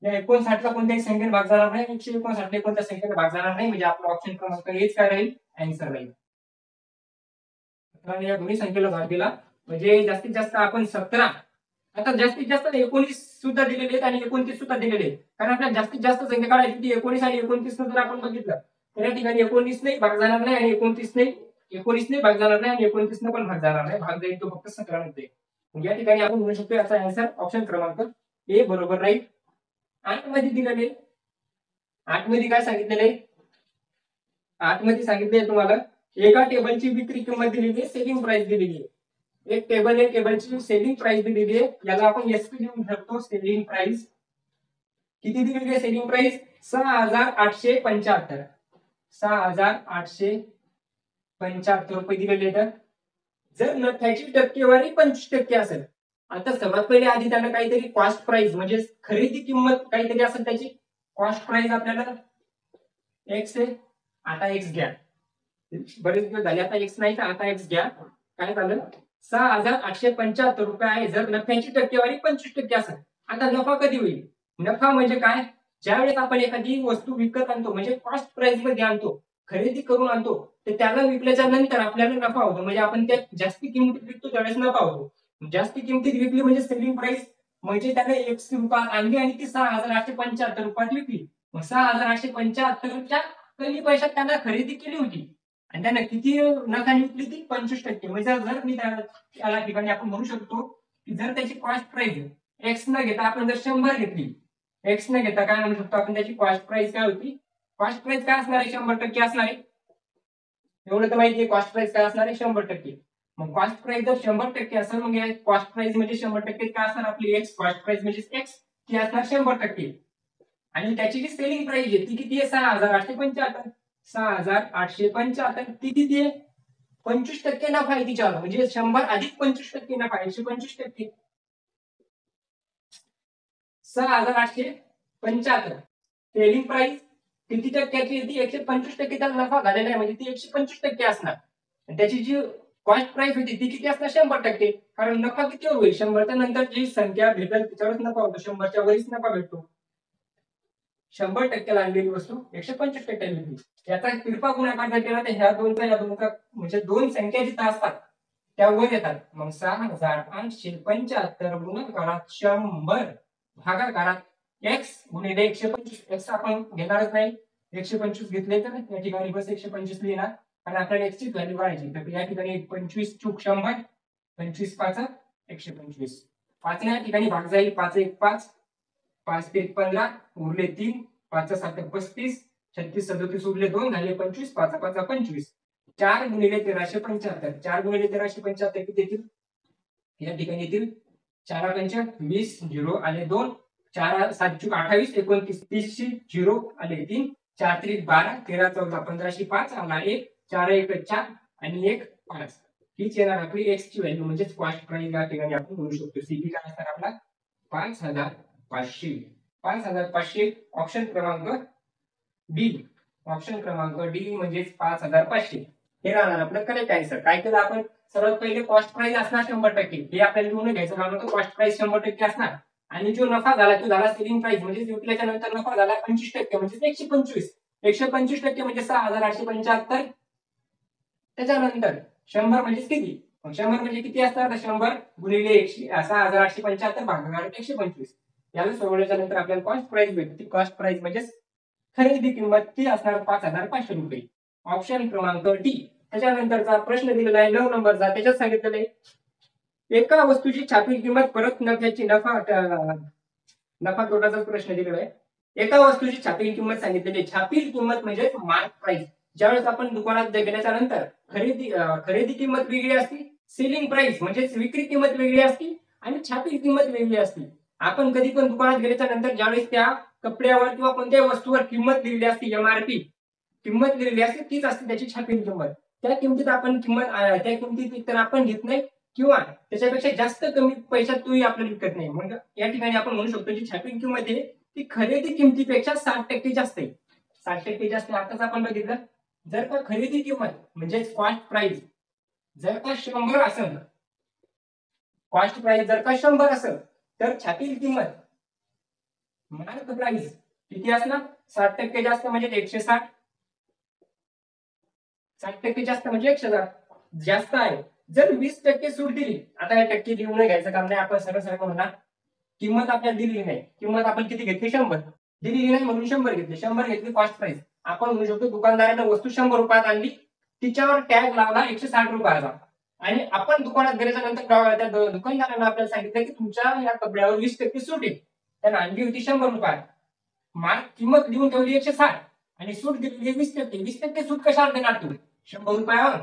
[SPEAKER 1] या 59 ला कोणत्याही संख्येने भाग जाणार नाही, 159 ला कोणत्या संख्येने भाग जाणार नाही, म्हणजे आपला ऑप्शन क्रमांक हेच काय राहील? आन्सर राहील. या दोन्ही संख्येला भाग दिला म्हणजे जास्तीत जास्त आपण 17, आता जास्तीत जास्त 19 सुद्धा दिलेले आहेत आणि 29 सुद्धा दिलेले आहेत, कारण आपल्याला जास्तीत जास्त संख्या काढायची ती 19 आणि 29 जर आपण बघितलं तर या ठिकाणी 19 ने भाग जाणार नाही आणि 29 ने भाग जाणार नाही आणि 29 ने पण भाग जाणार नाही, भाग जाईल तो फक्त 17 मध्ये. या ठिकाणी आपण म्हणू शकतो याचा आन्सर ऑप्शन क्रमांक ए बरोबर राहील. 8 मध्ये दिलेले, 8 मध्ये काय सांगितलेले? 8 मध्ये सांगितले तुम्हाला एका टेबलची विक्री किंमत दिलेली आहे, सेलिंग प्राइस दिलेली आहे. एक टेबल आहे, टेबलची सेलिंग प्राइस दिलेली आहे, याला आपण एसपी लिहू शकतो. सेलिंग प्राइस किती दिलेली आहे? सेलिंग प्राइस 6875, 6875 रुपये दिलेले आहेत. जर नफ्याची टक्केवारी 25% असेल, आता सर्वात पहिले आधी त्याला काहीतरी कॉस्ट प्राइस म्हणजे खरेदी किंमत काहीतरी असेल, त्याची कॉस्ट प्राइस आपल्याला एक्स आहे. आता एक्स घ्या, बरेच दिवस झाले, आता एक्स नाही तर आता एक्स घ्या. काय झालं, 6,875 रुपये आहे. जर नफ्याची टक्केवारी 25% असेल. आता नफा कधी होईल? नफा म्हणजे काय? ज्यावेळेस आपण एखादी वस्तू विकत आणतो, म्हणजे कॉस्ट प्राइस मध्ये आणतो, खरेदी करून आणतो, तर त्याला विकल्याच्या नंतर आपल्याला नफा होतो. म्हणजे आपण त्या जास्ती किमतीत विकतो त्यावेळेस नफा होतो. जास्ती किमतीत विकली म्हणजे सेलिंग प्राइस, म्हणजे त्याने 100 रुपयात आणली आणि ती 6,875 रुपयात विकली. मग 6,875च्या कमी पैशात त्यांना खरेदी केली होती आणि त्यानं किती नफ्याने विकली ती 25%. म्हणजे जर मी त्या ठिकाणी आपण म्हणू शकतो की जर त्याची कॉस्ट प्राइस एक्स न घेता आपण जर 100 घेतली, एक्स न घेता काय म्हणू शकतो आपण, त्याची कॉस्ट प्राइस काय होती? कॉस्ट प्राइस काय असणार आहे? 100% असणार आहे. एवढं तर माहिती आहे कॉस्ट प्राइस काय असणार आहे? 100%. मग कॉस्ट प्राइस जर 100% असेल, मग कॉस्ट प्राइस म्हणजे 100% काय असणार आपली? एक्स. कॉस्ट प्राइस म्हणजे एक्स, ती असणार 100%. आणि त्याची जी सेलिंग प्राइस आहे ती किती आहे? 6,875. 6,875 ती किती आहे? 25% नफा आहे तिच्यावर. म्हणजे 100 अधिक 25% नफा, 125%. 6,875 सेलिंग प्राइस किती टक्क्याची येते? 125% त्याला नफा झालेला आहे, म्हणजे ती 125% असणार. आणि त्याची जी कॉस्ट प्राइस होती ती किती असणार? 100%. कारण नफा कितीवर होईल? 100च्या नंतर जी संख्या भेटेल त्याच्यावरच नफा होतो. 100च्या वरीच नफा भेटतो. 100% आणलेली वस्तू 125% विकली. याचा तिरपा गुणाकार जर केला तर ह्या दोनचा म्हणजे दोन संख्या जिथं असतात त्या वर येतात. मग 6,875 गुणाकारात 100 भागाकारात एक्स गुणिले 125. एक्स आपण घेणारच नाही, 125 घेतले तर या ठिकाणी बस 125 लिहिणार, कारण आपल्याला एक्स ची व्हॅल्यू काढायची. तर या ठिकाणी 25 चूक 100, 25 5 125. 5 या ठिकाणी भाग जाईल, 5 1 5, 5 ते 15 उरले 3, 5 7 35, 36 37 उरले 2 झाले 25, 5 5 25. 4 गुणिले 1375. 4 गुणिले 1375 किती येतील? या ठिकाणी येतील 4 पंच 20, 0 आले 2, 4 7 28, 29 30 0 आले 3, 4 3 12, 13 14 15 5 आला 1, 4 1 4 आणि 1 5. हीच येणार आपली एक्स ची व्हॅल्यू, म्हणजे कॉस्ट प्राइस या ठिकाणी आपण म्हणू शकतो. सीपी काय असणार आपला? 5,500. 5,500 ऑप्शन क्रमांक डी. ऑप्शन क्रमांक डी म्हणजे 5,500 हे राहणार आपलं करेक्ट आन्सर. काय केलं आपण? सर्वात पहिले कॉस्ट प्राइस असणार 100%. हे आपल्याला लिहून घ्यायचं काम होतं. कॉस्ट प्राइस 100% असणार आणि जो नफा झाला तो झाला सेलिंग प्राइस, म्हणजे विकल्याच्या नंतर नफा झाला 25%, म्हणजे 125. 125% म्हणजे 6,875. त्याच्यानंतर 100 म्हणजे किती? 100 म्हणजे किती असणार? 100 गुणिले 6,875 भागाकार 125. याला सोडवल्याच्या नंतर आपल्याला कॉस्ट प्राइस भेटते. कॉस्ट प्राइस म्हणजे खरेदी किंमत ती असणार 5,500 रुपये. ऑप्शन क्रमांक डी. त्याच्यानंतरचा प्रश्न दिलेला आहे 9 नंबरचा. त्याच्यात सांगितलेलं आहे एका वस्तूची छापील किंमत परत नफ्याची नफा तोटाचा प्रश्न दिलेला आहे. एका वस्तूची छापील किंमत सांगितलेली. छापील किंमत म्हणजे मार्क प्राइस. ज्यावेळेस आपण दुकानात गेल्याच्या नंतर खरेदी किंमत वेगळी असते, सेलिंग प्राइस म्हणजे विक्री किंमत वेगळी असते आणि छापील किंमत वेगळी असते. आपण कधी पण दुकानात गेल्याच्या नंतर ज्यावेळेस त्या कपड्यावर किंवा कोणत्याही वस्तूवर किंमत लिहिली असते, एमआरपी किंमत लिहिलेली असते, तीच असते त्याची छापील किंमत. त्या किमतीत आपण त्या किमतीत तर आपण घेत नाही किंवा त्याच्यापेक्षा जास्त कमी पैशात तोही आपल्याला विकत नाही. मग या ठिकाणी आपण म्हणू शकतो जी छापील किंमत आहे ती खरेदी किमतीपेक्षा 60% जास्त आहे. 60% जास्त. आताच आपण बघितलं, जर का खरेदी किंमत म्हणजे कॉस्ट प्राइस जर का 100 असेल, कॉस्ट प्राइस जर का 100 असेल, तर छापील किंमत मार्क प्राइस किती असणार? 60% जास्त म्हणजे 160. 60% जास्त म्हणजे 160 जास्त आहे. जर 20% सूट दिली, आता या टक्के लिहून घ्यायचं काम नाही, आपण सरळ सरळ म्हणणार किंमत आपल्याला दिलेली नाही. किंमत आपण किती घेतली? 100 दिलेली नाही म्हणून 100 घेतली. 100 घेतली कॉस्ट प्राइस. आपण म्हणू शकतो दुकानदाराने वस्तू 100 रुपयात आणली, तिच्यावर टॅग लावला 160 रुपयाचा आणि आपण दुकानात गेल्याच्या नंतर त्या दुकानदाराने आपल्याला सांगितलं की तुमच्या या कपड्यावर 20% सूट आहे. त्याने आणली होती 100 रुपयात, मार्क किंमत लिहून ठेवली 160 आणि सूट दिलेली 20%. 20% सूट कशावर देणार तुम्ही? 100 रुपयावर.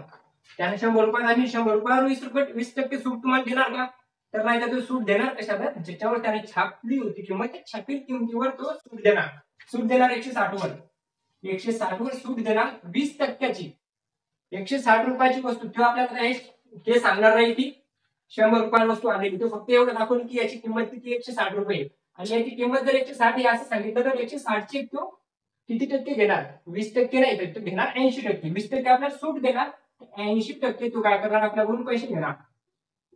[SPEAKER 1] त्याने 100 रुपयात आणि 100 रुपयावर 20% सूट तुम्हाला देणार का? तर नाही, तर तो सूट देणार कशावर? ज्याच्यावर त्याने छापली होती किंमत, त्या छापील किमतीवर तो सूट देणार. सूट देणार 160 वर. 160 वर सूट देणार 20%ची. 160 रुपयाची वस्तू किंवा आपल्याला हे सांगणार नाही की 100 रुपयाला वस्तू आणली. तो फक्त एवढं दाखवून की याची किंमत किती? 160 रुपये. आणि याची किंमत जर 160 आहे असं सांगितलं तर 160 ची तो किती टक्के घेणार? 20% नाही तर घेणार 80%. 20% आपल्याला सूट देणार, 80% तू काय करणार? आपल्याकडून पैसे घेणार.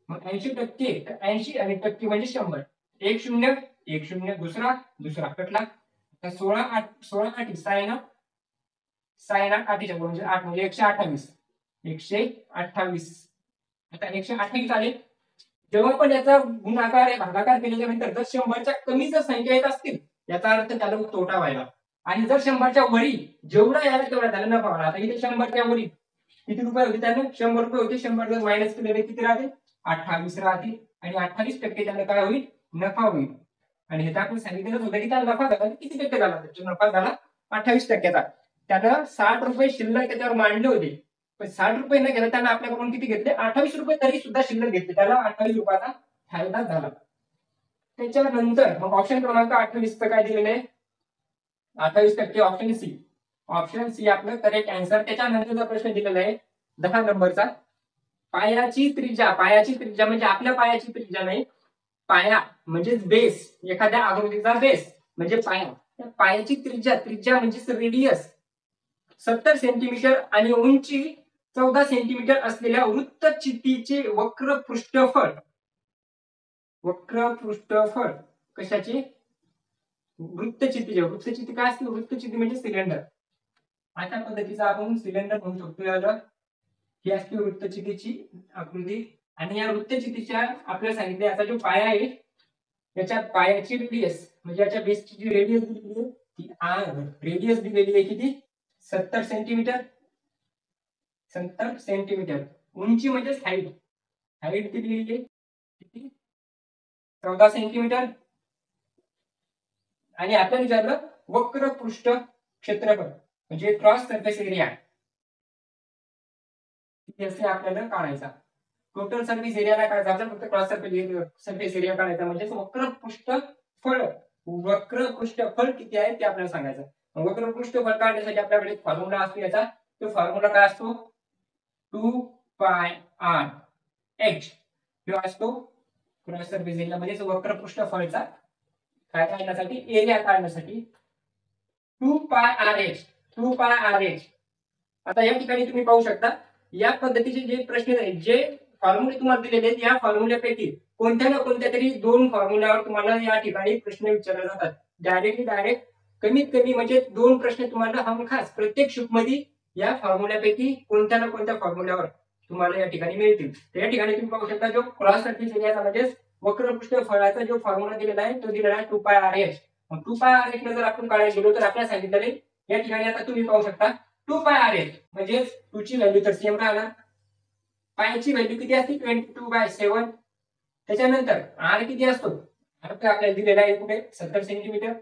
[SPEAKER 1] मग 80% तर 80 आणि टक्के म्हणजे 100. 1 0 1 0 दुसरा दुसरा कटला. तर 16 8 16 8 6 8 8 म्हणजे 8 म्हणजे 128. 128. आता 128 आले. जेव्हा पण याचा गुणाकार भागाकार केल्याच्या नंतर जर 100च्या कमी जर संख्या येत असतील याचा अर्थ त्याला तोटा व्हायला, आणि जर 100च्या वरी जेवढा यायला तेवढा त्याला नफा व्हायला. आता इथे 100च्या वरी किती रुपये होते? त्याने 100 रुपये होते. 100 जर मायनस केले किती राहते? 28 राहते. आणि 28% त्याला काय होईल? नफा होईल. आणि हे आपण सांगितलं होतं की त्याला नफा झाला किती टक्के झाला? त्याचा नफा झाला 28%चा. त्यानं 60 रुपये शिल्लक त्याच्यावर मांडले होते, पण 60 रुपये न घेता त्यानं आपल्याकडून किती घेतले? 28 रुपये तरी सुद्धा शिल्लक घेतले. त्याला 28 रुपयाचा फायदा झाला. त्याच्यानंतर मग ऑप्शन क्रमांक 28 काय दिलेलं आहे? 28% ऑप्शन सी. ऑप्शन सी आपलं करेक्ट आन्सर. त्याच्यानंतरचा प्रश्न दिलेला आहे 10 नंबरचा. पायाची त्रिज्या म्हणजे आपल्या पायाची त्रिज्या नाही, पाया म्हणजे बेस, एखाद्या आकृतीचा बेस म्हणजे पाया. त्या पायाची त्रिज्या म्हणजे रेडियस 70 सेंटीमीटर आणि उंची 14 सेंटीमीटर असलेल्या वृत्तचितीचे वक्र पृष्ठफळ कशाचे? वृत्तचिती काय असते? वृत्तचिती म्हणजे सिलेंडर. अशा पद्धतीचा आपण सिलेंडर म्हणू शकतो याला. ही असते वृत्तचितीची आकृती. आणि या वृत्तचितीच्या आपल्याला सांगितले याचा जो पाया आहे याच्या पायाची रेडियस म्हणजे याच्या बेसची जी रेडियस दिलेली आहे ती रेडियस दिलेली आहे किती? 70 सेंटीमीटर. 70 सेंटीमीटर. उंची म्हणजे हाईट दिलेली आहे किती? 14 सेंटीमीटर. आणि आपण विचारलं वक्र पृष्ठ क्षेत्रफळ म्हणजे क्रॉस सरफेस एरिया किती असते आपल्याला काढायचा. टोटल सर्व्हिस एरियाला काढायचा आपल्याला, फक्त क्रॉस सरफेस एरिया काढायचा म्हणजे वक्र पृष्ठफळ किती आहे ते आपल्याला सांगायचं. वक्र पृष्ठफळ काढण्यासाठी आपल्याकडे फॉर्म्युला असतो याचा. तो फॉर्म्युला काय असतो? 2 पाय r h जो असतो क्रॉस सरफेस एरिया म्हणजे वक्र पृष्ठफळचा काय काढण्यासाठी? एरिया काढण्यासाठी 2 पाय r h. आता या ठिकाणी तुम्ही पाहू शकता या पद्धतीचे जे प्रश्न आहेत, जे फॉर्म्युले तुम्हाला दिलेले आहेत, या फॉर्म्युल्यापैकी कोणत्या ना कोणत्या तरी 2 फॉर्म्युल्यावर तुम्हाला या ठिकाणी प्रश्न विचारले जातात. डायरेक्ट कमीत कमी म्हणजे 2 प्रश्न तुम्हाला हमखास प्रत्येक शिफ्ट मध्ये या फॉर्म्युल्यापैकी कोणत्या ना कोणत्या फॉर्म्युल्यावर तुम्हाला या ठिकाणी मिळतील. तर या ठिकाणी तुम्ही पाहू शकता जो क्रॉस सरफेस एरियाचा म्हणजे वक्र पृष्ठफळाचा जो फॉर्म्युला दिलेला आहे तो दिलेला आहे 2 पाय r h. मग 2 पाय r h जर आपण काढायला गेलो तर आपल्याला सांगितलेले या ठिकाणी आता तुम्ही पाहू शकता 2 पाय r h म्हणजे 2 ची व्हॅल्यू तर सेम राहणार. पायची व्हॅल्यू किती असते? 22/7. त्याच्यानंतर r किती असतो? r आपल्याला दिलेला आहे कुठे? 70 सेंटीमीटर.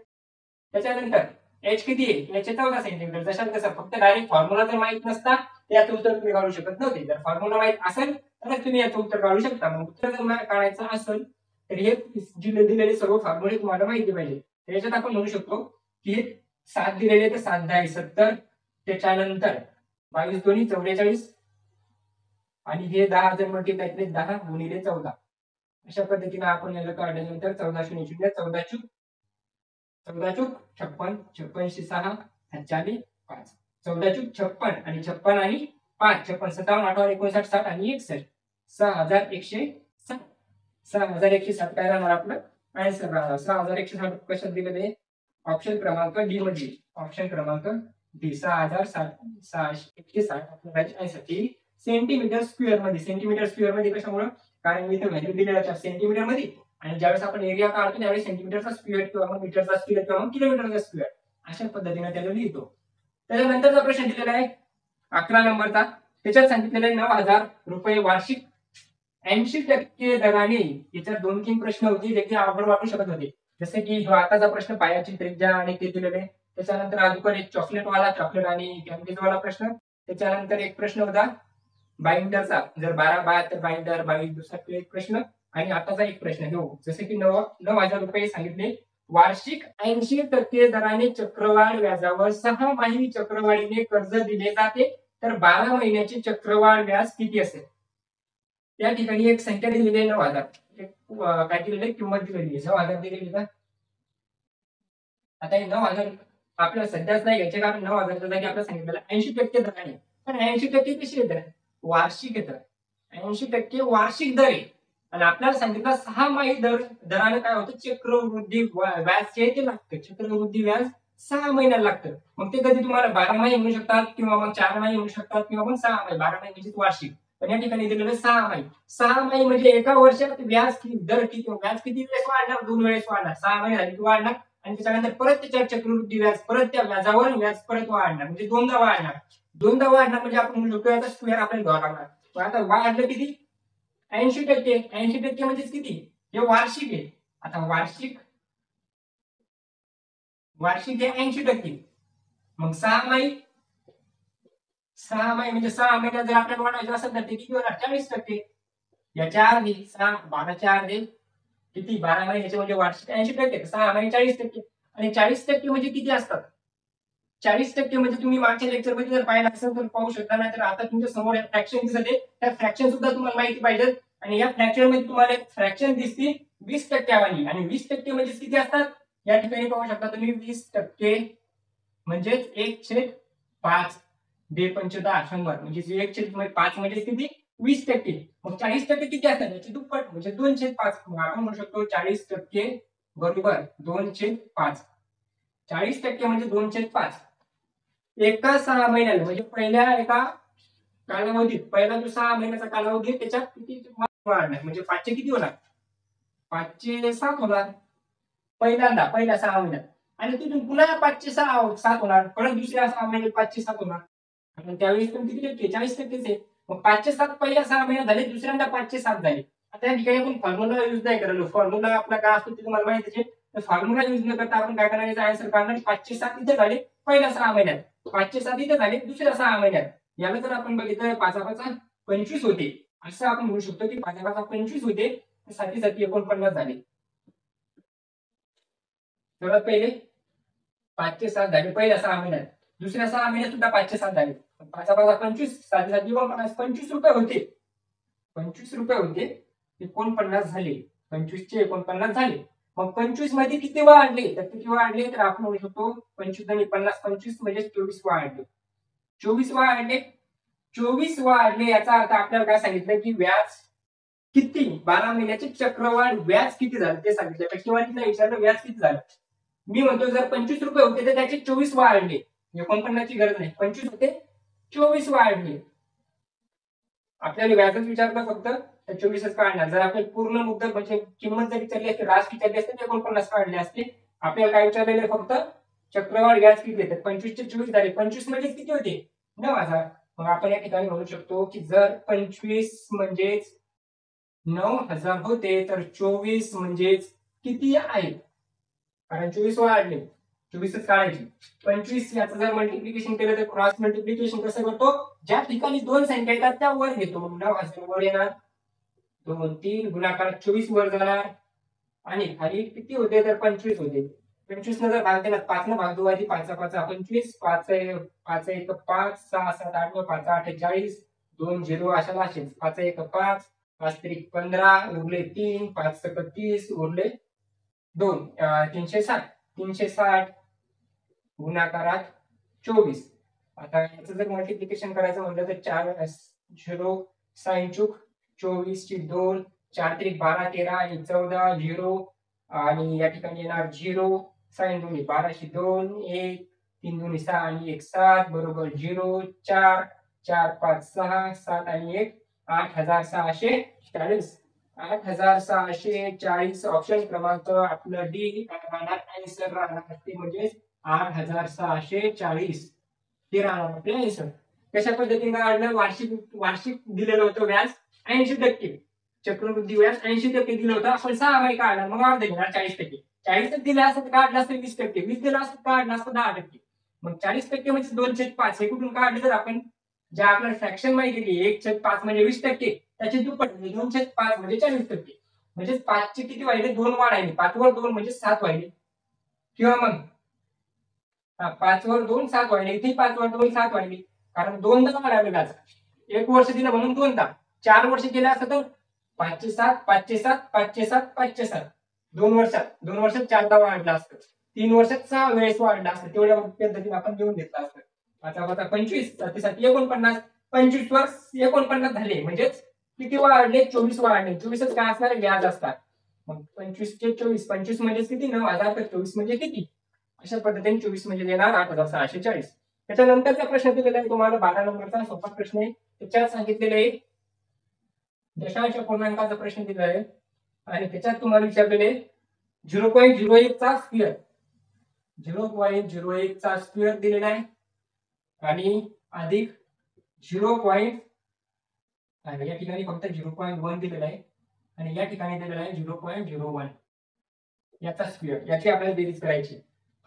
[SPEAKER 1] त्याच्यानंतर h किती आहे? h 14 centimetre. जशात तसं फक्त डायरेक्ट फॉर्म्युला जर माहित नसता याचं उत्तर तुम्ही काढू शकत नव्हते. जर फॉर्म्युला माहित असेल तर तुम्ही याचं उत्तर काढू शकता. मग उत्तर जर काढायचं असेल तर हे दिलेले सर्व फॉर्म्युले तुम्हाला माहिती पाहिजे. त्याच्यात आपण म्हणू शकतो की 7 दिलेले तर 7 10 70. त्याच्यानंतर 22 दोन्ही 44 आणि हे 10 जर मल्टिप्लाय केले 10 गुणिले 14. अशा पद्धतीने आपण याला काढल्यानंतर 14 0 0 14 चूक 56 56 6 40 5 14 चूक 56 आणि 56 आणि 5 56 57 58 59 60 आणि 61 6160. 6160 काय राहणार आपलं आन्सर राहणार. 6160 कशात दिलेले? ऑप्शन क्रमांक डी मध्ये. ऑप्शन क्रमांक डी 6160 आपल्याला आन्सर सेंटीमीटर स्क्वेअर मध्ये. कशामुळे? कारण इथे व्हॅल्यू दिलेल्या आहे सेंटीमीटर मध्ये आणि ज्यावेळेस आपण एरिया काढतो त्यावेळेस सेंटीमीटरचा स्क्वेअर किंवा मग मीटरचा स्क्वेअर किंवा मग किलोमीटरचा स्क्वेअर अशा पद्धतीने त्याला लिहितो. त्याच्यानंतरचा प्रश्न दिलेला आहे 11 नंबरचा. त्याच्यात सांगितलेलं आहे 9,000 रुपये वार्षिक 80% दराने. याच्यात 2-3 प्रश्न होते जे की अवघड वाटू शकत होते. जसे की जो आताचा प्रश्न पायाची त्रिज्या आणि ते दिलेले. त्याच्यानंतर अजून एक चॉकलेट आणि कॅन्डीजवाला प्रश्न. त्याच्यानंतर एक प्रश्न होता बाइंडरचा, जर 12/72 बाइंडर 22 दुसरा एक प्रश्न आणि आताचा एक प्रश्न हो. जसे की 9,000 रुपये सांगितले. वार्षिक 80% दराने चक्रवाढ व्याजावर 6 महिने चक्रवाढीने कर्ज दिले जाते तर 12 महिन्याचे चक्रवाढ व्याज किती असेल? या ठिकाणी एक संख्या दिलेली आहे 9,000. काय दिलेली आहे? किंमत दिलेली आहे 9,000 दिलेली का? आता हे 9,000 आपल्याला सध्याच नाही घ्यायचे, कारण 9,000च्या जागी आपल्याला सांगितलेलं 80% दर आहे. पण 80% कशी येतं? वार्षिक येतं. 80% वार्षिक दर आहे. आणि आपल्याला सांगितलं 6 माही दराने काय होतं, चक्रवृद्धी व्याज जे ते लागतं. चक्रवृद्धी व्याज 6 महिन्याला लागतं. मग ते कधी तुम्हाला 12 माही म्हणू शकतात, किंवा मग 4 माही म्हणू शकतात, किंवा मग 6 माही. 12 माही म्हणजे वार्षिक. पण या ठिकाणी दिलेलं 6 माही. 6 माही म्हणजे एका वर्षात व्याज दर किती, व्याज किती वेळेस वाढणार? 2 वेळेस वाढणार. 6 महिने झाली की वाढणार, आणि त्याच्यानंतर परत त्याच्यावर चक्रवृद्धी व्याज, परत त्या व्याजावर व्याज परत वाढणार, म्हणजे दोनदा वाढणार. दोनदा वाढणार म्हणजे आपण म्हणू शकतो याचा स्क्वेअर आपल्याला घ्यावा लागणार. पण आता वाढलं किती? 80%. 80% म्हणजे किती? हे वार्षिक आहे. आता वार्षिक वार्षिक हे 80%. मग 6 माही, 6 माही म्हणजे 6 महिन्यात जर आपल्याला वाढवायचं असेल तर ते किती होणार? 40%. याच्या अर्धी 12च्या अर्धे किती? 12 महिन्याचे म्हणजे वार्षिक 80%. 6 माही 40%. आणि 40% म्हणजे किती असतात? 40% म्हणजे तुम्ही मागच्या लेक्चर मध्ये जर पाहिलं असेल तर पाहू शकता, नाही तर आता तुमच्या समोर फ्रॅक्शन दिसत आहे. त्या फ्रॅक्शन सुद्धा तुम्हाला माहिती पाहिजे. आणि या फ्रॅक्शन मध्ये तुम्हाला एक फ्रॅक्शन दिसते 20% आणि 20% म्हणजे किती असतात? या ठिकाणी पाहू शकता तुम्ही 20% म्हणजे 1/5. 2×5 = 100. म्हणजे 1/5 म्हणजे किती? 20%. मग 40% किती असतात? याची दुप्पट म्हणजे 2/5. मग आपण म्हणू शकतो 40% बरोबर 2/5. 40% म्हणजे 2/5. एका 6 महिन्याला म्हणजे पहिल्या एका कालावधीत, पहिला जो 6 महिन्याचा कालावधी आहे त्याच्यात किती वाढणार? म्हणजे 5चे किती होणार? 5चे 7 होणार पहिल्या 6 महिन्यात. आणि तिथून पुन्हा 5चे 7 होणार, परत दुसऱ्या 6 महिन्यात 5चे 7 होणार. आणि त्यावेळेस पण किती टक्के? 40%च आहे. मग 5चे 7 पहिल्या 6 महिन्यात झाले, दुसऱ्यांदा 5चे 7 झाले. आता या ठिकाणी आपण फॉर्म्युला युज नाही करायला. फॉर्म्युला आपला काय असतो ते तुम्हाला माहितीच आहे. तर फॉर्म्युला युज न करता आपण काय करणार? आन्सर काढणार. 5चे 7 इथे झाले पहिल्या 6 महिन्यात, 5चे 7 इथे झाले दुसऱ्या 6 महिन्यात. याला जर आपण बघितलं 5×5 = 25 होते, असं आपण म्हणू शकतो की 5×5 = 25 होते. 7 × 7 = 49 झाले. सर्वात पहिले 5चे 7 झाले पहिल्या 6 महिन्यात, दुसऱ्या 6 महिन्यात सुद्धा 5चे 7 झाले. 5×5 = 25, 7 × 7 = 49. 25 रुपये होते. 25 रुपये होते, 49 झाले. 25चे 49 झाले. मग 25 मध्ये किती वाढले? तर किती वाढले? तर आपण म्हणू शकतो 25 आणि 50, 25 म्हणजे 24 वाढले. 24 वाढले. 24 वाढले याचा अर्थ आपल्याला काय सांगितलं की व्याज किती? 12 महिन्याचे चक्रवाढ व्याज किती झालं ते सांगितलं. टक्केवारीला विचारलं व्याज किती झालं. मी म्हणतो जर 25 रुपये होते तर त्याचे 24 वाढले. 49ची गरज नाही. 25 होते, 24 वाढले. आपल्याला व्याजच विचारलं फक्त, तर 24च काढणार. जर आपल्याला पूर्ण मुद्दल म्हणजे किंमत जर विचारली असते, रास विचारली असते, तर 49 काढले असते. आपल्याला काय विचारलेलं फक्त चक्रवाढ व्याज किती येतं? 25चे 24 झाले. 25 म्हणजे किती होते? 9,000. मग आपण या ठिकाणी म्हणू शकतो की जर 25 म्हणजेच 9,000 होते, तर 24 म्हणजेच किती आहेत? कारण 24 वाढले, 24च काढायची. 25 याचं जर मल्टिप्लिकेशन केलं तर क्रॉस मल्टिप्लिकेशन कसं करतो? ज्या ठिकाणी 2 संख्या येतात त्या वर घेतो. मग 9,000 वर येणार, 2 3 गुणाकार 24 वर जाणार, आणि खाली किती होते? तर 25 होते. 25 न जर भाग केला, 5 न भाग दो आधी, 5×5 = 25, 5×1 = 5, 6 7 8 9 5 8 40, 2 0 अशाला असेल. 5×1 = 5, 5 3 15, उरले 3, 5 × 30, उरले 2, 360. 360 गुणाकारात 24. आता याचं जर मल्टिप्लिकेशन करायचं म्हटलं तर 4 0 साइन चूक 24 ची 2, 4 3 12 13 आणि 14 0, आणि या ठिकाणी येणार 0 साइन 2 12 ची 2 1 3 2 6 आणि 1 7 बरोबर 0 4 4 5 6 7 आणि 1 8,640. 8,640 ऑप्शन क्रमांक आपलं डी राहणार. आन्सर राहणार ते म्हणजे 8,640 हे राहणार आपलं आन्सर. कशा पद्धतीने काढलं? वार्षिक वार्षिक दिलेलं होतं व्याज 80%, चक्रवृद्धी व्याज 80% दिलं होतं. आपण 6 माही काढला, मग अर्ध घेणार 40%. 40 दिलं असतं तर काढलं असतं 20%, 20 दिलं असतं काढलं असतं 10%. मग 40% म्हणजे 2/5. हे कुठून काढलं? तर आपण ज्या आपल्याला फ्रॅक्शन माहिती दिली 1/5 म्हणजे 20%, त्याची दुप्पट म्हणजे 2/5 म्हणजे 40%. म्हणजे 5चे किती वाढले? 2 वाढायले. 5 वर 2 म्हणजे 7 वाढले. किंवा मग 5 वर 2 7 वाढले. इथे 5 वर 2 7 वाढले, कारण 2दा वाढावे व्याज. 1 वर्ष दिलं म्हणून 2दा. 4 वर्ष केलं असतं तर 5चे 7 5चे 7 5चे 7 5चे 7, 2 वर्षात 4दा वाढलं असतं. 3 वर्षात 6 वेळेस वाढला असतं, तेवढ्या पद्धतीने आपण लिहून घेतलं असतं. आता 25 37 49, 25 वर 49 झाले, म्हणजेच किती वाढले? 24 वाढले. 24च काय असणार? व्याज असतात. मग 25 चे 24, 25 म्हणजे किती? 9,000, तर 24 म्हणजे किती? अशा पद्धतीने 24 म्हणजे देणार 8,640. त्याच्यानंतरचा प्रश्न दिलेला आहे तुम्हाला 12 नंबरचा सोपा प्रश्न आहे. त्याच्यात सांगितलेलं आहे दशांश पूर्णांकाचा प्रश्न दिला आहे आणि त्याच्यात तुम्हाला विचारलेले 0.01 चा स्क्वेअर, 0.01 चा स्क्वेअर दिलेला आहे आणि अधिक 0. या ठिकाणी फक्त 0.1 दिलेला आहे आणि या ठिकाणी दिलेला आहे 0.01 याचा स्क्वेअर, याची आपल्याला बेरीज करायची.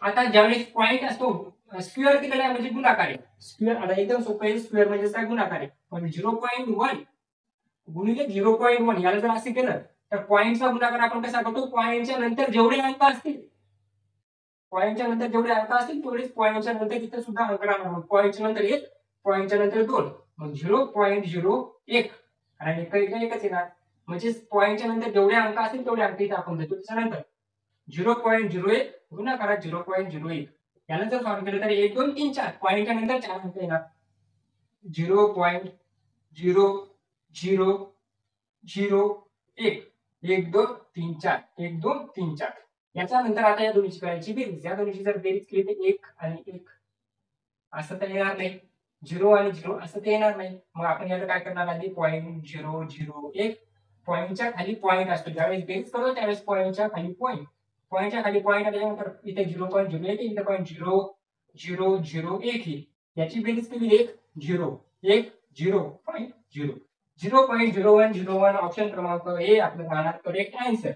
[SPEAKER 1] आता ज्यावेळेस पॉईंट असतो, स्क्वेअर दिलेला आहे म्हणजे गुणाकार आहे. स्क्वेअर आता एकदम सोपं आहे, स्क्वेअर म्हणजे काय? गुणाकार आहे. पण 0.1 गुणिले 0.1 याला जर असे केलं तर पॉईंटचा गुणाकार आपण कसा करतो? पॉईंटच्या नंतर जेवढे अंक असतील, पॉईंटच्या नंतर जेवढे अंक असतील तेवढेच पॉईंटच्या नंतर तिथे सुद्धा अंक राहणार. पॉईंटच्या नंतर 1, पॉईंटच्या नंतर 2, मग 0.01 आणि एकच येणार. म्हणजे पॉईंटच्या नंतर जेवढे अंक असतील तेवढे अंक इथे आपण देतो. त्याच्यानंतर 0.01 गुणाकारात 0.01 याला जर सॉल्व्ह केलं तर 1 2 3 4 पॉईंटच्या नंतर 4 अंक येणार. 0.0001 1 2 3 4 1 2 3 4. याच्यानंतर आता या दोन्हीची करायची बेरीज. या दोन्हीची जर बेरीज केली तर 1 आणि 1 असं तर येणार नाही, 0 आणि 0 असं तर येणार नाही. मग आपण याला काय करणार? आधी 0.001 पॉईंटच्या खाली पॉईंट असतो, ज्यावेळेस बेरीज करतो त्यावेळेस पॉईंटच्या खाली पॉईंट, पॉईंटच्या खाली पॉईंट आल्यानंतर इथे 0.01 इथे 0.0001 ही याची बेरीज केली 1 0 1 0.0 0.0101 ऑप्शन क्रमांक ए आपलं राहणार करेक्ट आन्सर.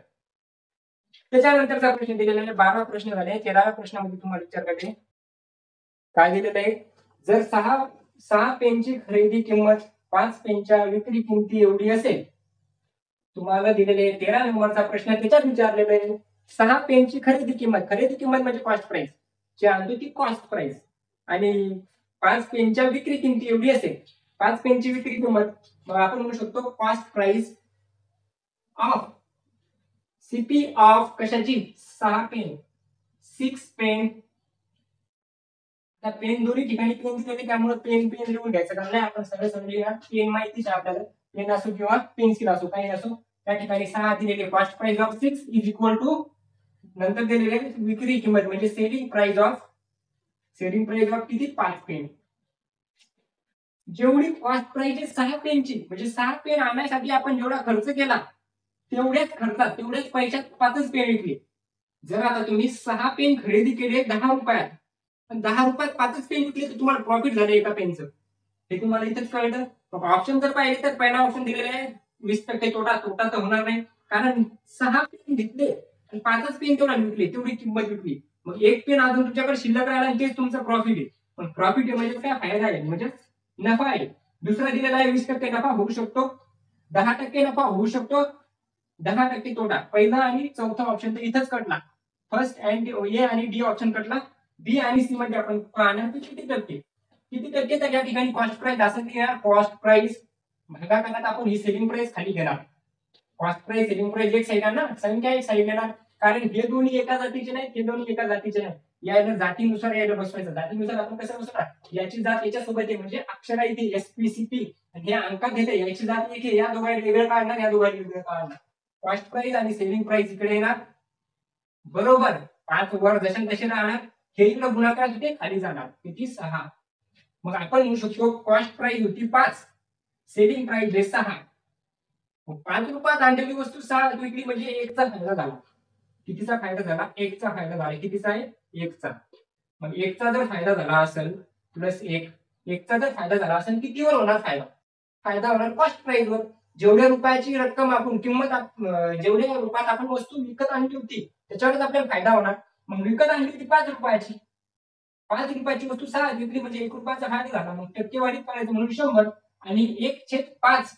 [SPEAKER 1] त्याच्यानंतरचा प्रश्न दिलेला आहे 12 प्रश्न झाले. 13व्या प्रश्नामध्ये तुम्हाला विचार करायचे काय दिलेलं आहे? जर 6 पेनची खरेदी किंमत 5 पेनच्या विक्री किमती एवढी असेल, तुम्हाला दिलेले 13 नंबरचा प्रश्न त्याच्यात विचारलेला आहे 6 पेनची खरेदी किंमत म्हणजे कॉस्ट प्राइस जी आणतो ती कॉस्ट प्राइस आणि 5 पेनच्या विक्री किमती एवढी असेल. 5 पेनची विक्री किंमत मग आपण म्हणू शकतो cost price of CP of कशाची? 6 पेन, 6 पेन. पेन दोन्ही ठिकाणी पेन दिलेले त्यामुळे पेन लिहून घ्यायचं कारण नाही, आपण सगळं समजूया. पेन माहितीच आहे आपल्याला, पेन असो किंवा पेन्सिल असो काही असो. त्या ठिकाणी 6 दिलेले cost price of 6 is equal to नंतर दिलेले विक्री किंमत म्हणजे सेलिंग प्राइस ऑफ किती? 5 पेन. जेवढी कॉस्ट प्राइस आहे 6 पेनची म्हणजे 6 पेन आणण्यासाठी आपण जेवढा खर्च केला तेवढ्याच पैशात 5च पेन विकले. जर आता तुम्ही 6 पेन खरेदी केले 10 रुपयात, 10 रुपयात 5च पेन विकले तर तुम्हाला प्रॉफिट झालं एका पेनचं. हे तुम्हाला इथेच कळलं. ऑप्शन जर पाहिले तर पहिला ऑप्शन दिलेला आहे 20% तोटा तर होणार नाही, कारण 6 पेन घेतले आणि 5च पेन तेवढा विकले, तेवढी किंमत विकली. मग एक पेन अजून तुमच्याकडे शिल्लक राहिला आणि तेच तुमचं प्रॉफिट आहे. पण प्रॉफिट आहे म्हणजे काय? फायदा आहे, म्हणजे नफा आहे. दुसरा दिलेला आहे 20% नफा होऊ शकतो, 10% नफा होऊ शकतो, 10% तोटा. पहिला आणि चौथा ऑप्शन तर इथंच कटला. फर्स्ट अँड ए आणि डी ऑप्शन कटला. बी आणि सी मध्ये आपण पाहणार की किती टक्के तर या ठिकाणी कॉस्ट प्राइस असेल की कॉस्ट प्राइस भागाकारात आपण ही सेलिंग प्राइस खाली घेणार. कॉस्ट प्राइस सेलिंग प्राइस एक साईड ना, संख्या एक साईड घेणार, कारण हे दोन्ही एका जातीचे नाही, हे दोन्ही एका जातीचे नाही. याला जातीनुसार याला बसवायचं. जातीनुसार आपण कसं बसवणार? याची जात याच्यासोबत आहे म्हणजे अक्षरा इथे एसपीसीपी आणि हे अंकात येते याची जात एक आहे, या दोघांनी वेगळं काढणार, या दोघांनी वेगळं काढणार. कॉस्ट प्राइस आणि सेलिंग प्राइस इकडे येणार बरोबर. 5 वर जसे तसे राहणार, हे इकडे गुणाकार होते खाली जाणार किती? 6. मग आपण म्हणू शकतो कॉस्ट प्राइस होती 5, सेलिंग प्राइस आहे 6. 5 रुपयात आणलेली वस्तू 6 विकली म्हणजे 1 चा फायदा झाला. कितीचा फायदा झाला? 1 चा फायदा झाला. कितीचा आहे? 1 चा. मग 1 चा जर फायदा झाला असेल प्लस 1 चा जर फायदा झाला असेल कितीवर होणार फायदा? फायदा होणार कॉस्ट प्राइस वर. जेवढ्या रुपयाची रक्कम आपण जेवढ्या रुपयात आपण वस्तू विकत आणली होती त्याच्यावरच आपल्याला फायदा होणार. मग विकत आणली होती 5 रुपयाची, 5 रुपयाची वस्तू 6 विकली म्हणजे 1 रुपयाचा फायदा झाला. मग टक्केवारी करायचं म्हणून 100 आणि 1/5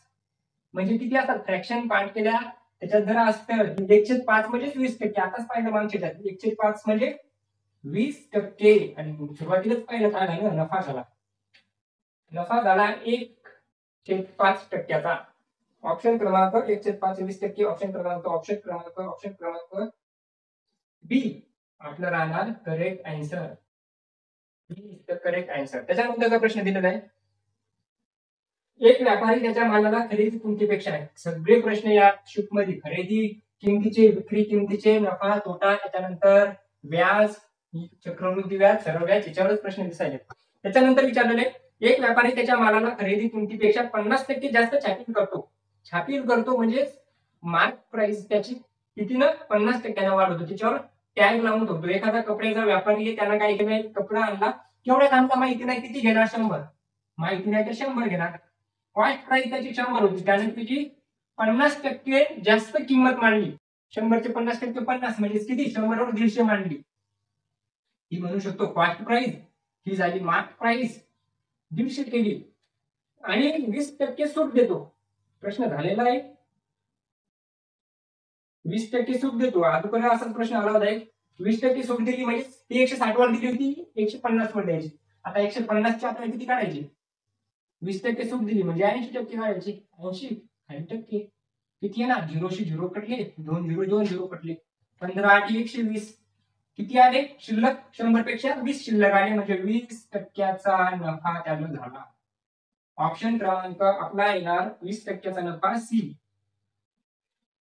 [SPEAKER 1] म्हणजे किती असतात? फ्रॅक्शन पार्ट केल्या त्याच्यात जर असतं 1/5 म्हणजे 20%. आताच पाहिलं मागच्या त्यात 1/5 म्हणजे 20% आणि सुरुवातीलाच पाहिलं काय झालं? नफा झाला. 1/5%. ऑप्शन क्रमांक 1/5 20%. ऑप्शन क्रमांक बी आपलं राहणार करेक्ट आन्सर. Correct answer. त्याच्यानंतरचा प्रश्न दिलेला आहे, एक व्यापारी त्याच्या मालाला खरेदी किमतीपेक्षा आहे. सगळे प्रश्न या शीट मध्ये खरेदी किमतीचे, विक्री किमतीचे, नफा तोटा, त्याच्यानंतर व्याज, चक्रवृद्धी व्याज, सरळ व्याज, याच्यावरच प्रश्न दिसायले. त्याच्यानंतर विचारलेले, एक व्यापारी त्याच्या मालाला खरेदी किमतीपेक्षा 50% जास्त छापील करतो. छापील करतो म्हणजे मार्क प्राइस त्याची कितीनं 50% वाढवतो, त्याच्यावर टॅग लावून ठेवतो. एखादा कपड्याचा व्यापारी आहे, त्याला काय केलंय, कपडा आणला, केवढ्या दामचा माहिती नाही, किती घेणार, 100. माहिती नाही तर 100 घेणार. कॉस्ट प्राइस त्याची 100 होती, त्याने त्याची 50% जास्त किंमत मांडली. 100चे 50% 50 म्हणजे किती, 100 वर 150 मांडली. ही म्हणू शकतो कॉस्ट प्राइस. ही झाली मार्क प्राइस, 150 केली आणि 20% सूट देतो. प्रश्न झालेला आहे, 20% सूट देतो. अगोदर असाच प्रश्न आला होता, 20% सूट दिली म्हणजे ती 160 वर दिली होती, 150 वर द्यायची. आता 150 ची आपल्याला किती काढायची, 20% सूट दिली म्हणजे 80% काढायची. 80% किती आहे ना, 0 कटले, 2 0 कटले, 15 8 120. किती आले शिल्लक, 100 पेक्षा 20 शिल्लक आले, म्हणजे 20%चा नफा त्याला झाला. ऑप्शन क्रमांक आपला येणार 20%चा नफा सी.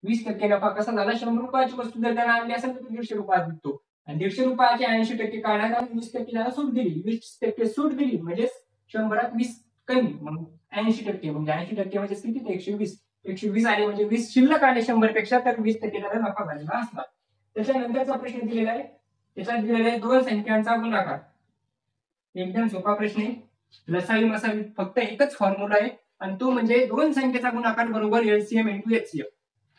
[SPEAKER 1] 20% नफा कसा झाला, 100 रुपयाची वस्तू जर त्याला आणली असेल तर 150 रुपयात विकतो, आणि 150 रुपयाचे 80% काढणार, 20% त्याला सूट दिली. 20% सूट दिली म्हणजे 100त 20 कमी, मग 80% म्हणजे 80% म्हणजे किती, 120. 120 आले म्हणजे 20 शिल्लक आले 100 पेक्षा, तर 20% त्याला नफा झालेला असणार. त्याच्यानंतरचा प्रश्न दिलेला आहे, त्याच्यात दिलेला आहे दोन संख्यांचा गुणाकार. एकदम सोपा प्रश्न आहे. लसावी मसावी फक्त एकच फॉर्म्युला आहे, आणि तो म्हणजे दोन संख्येचा गुणाकार बरोबर एलसीएम इंटू एचसीएफ.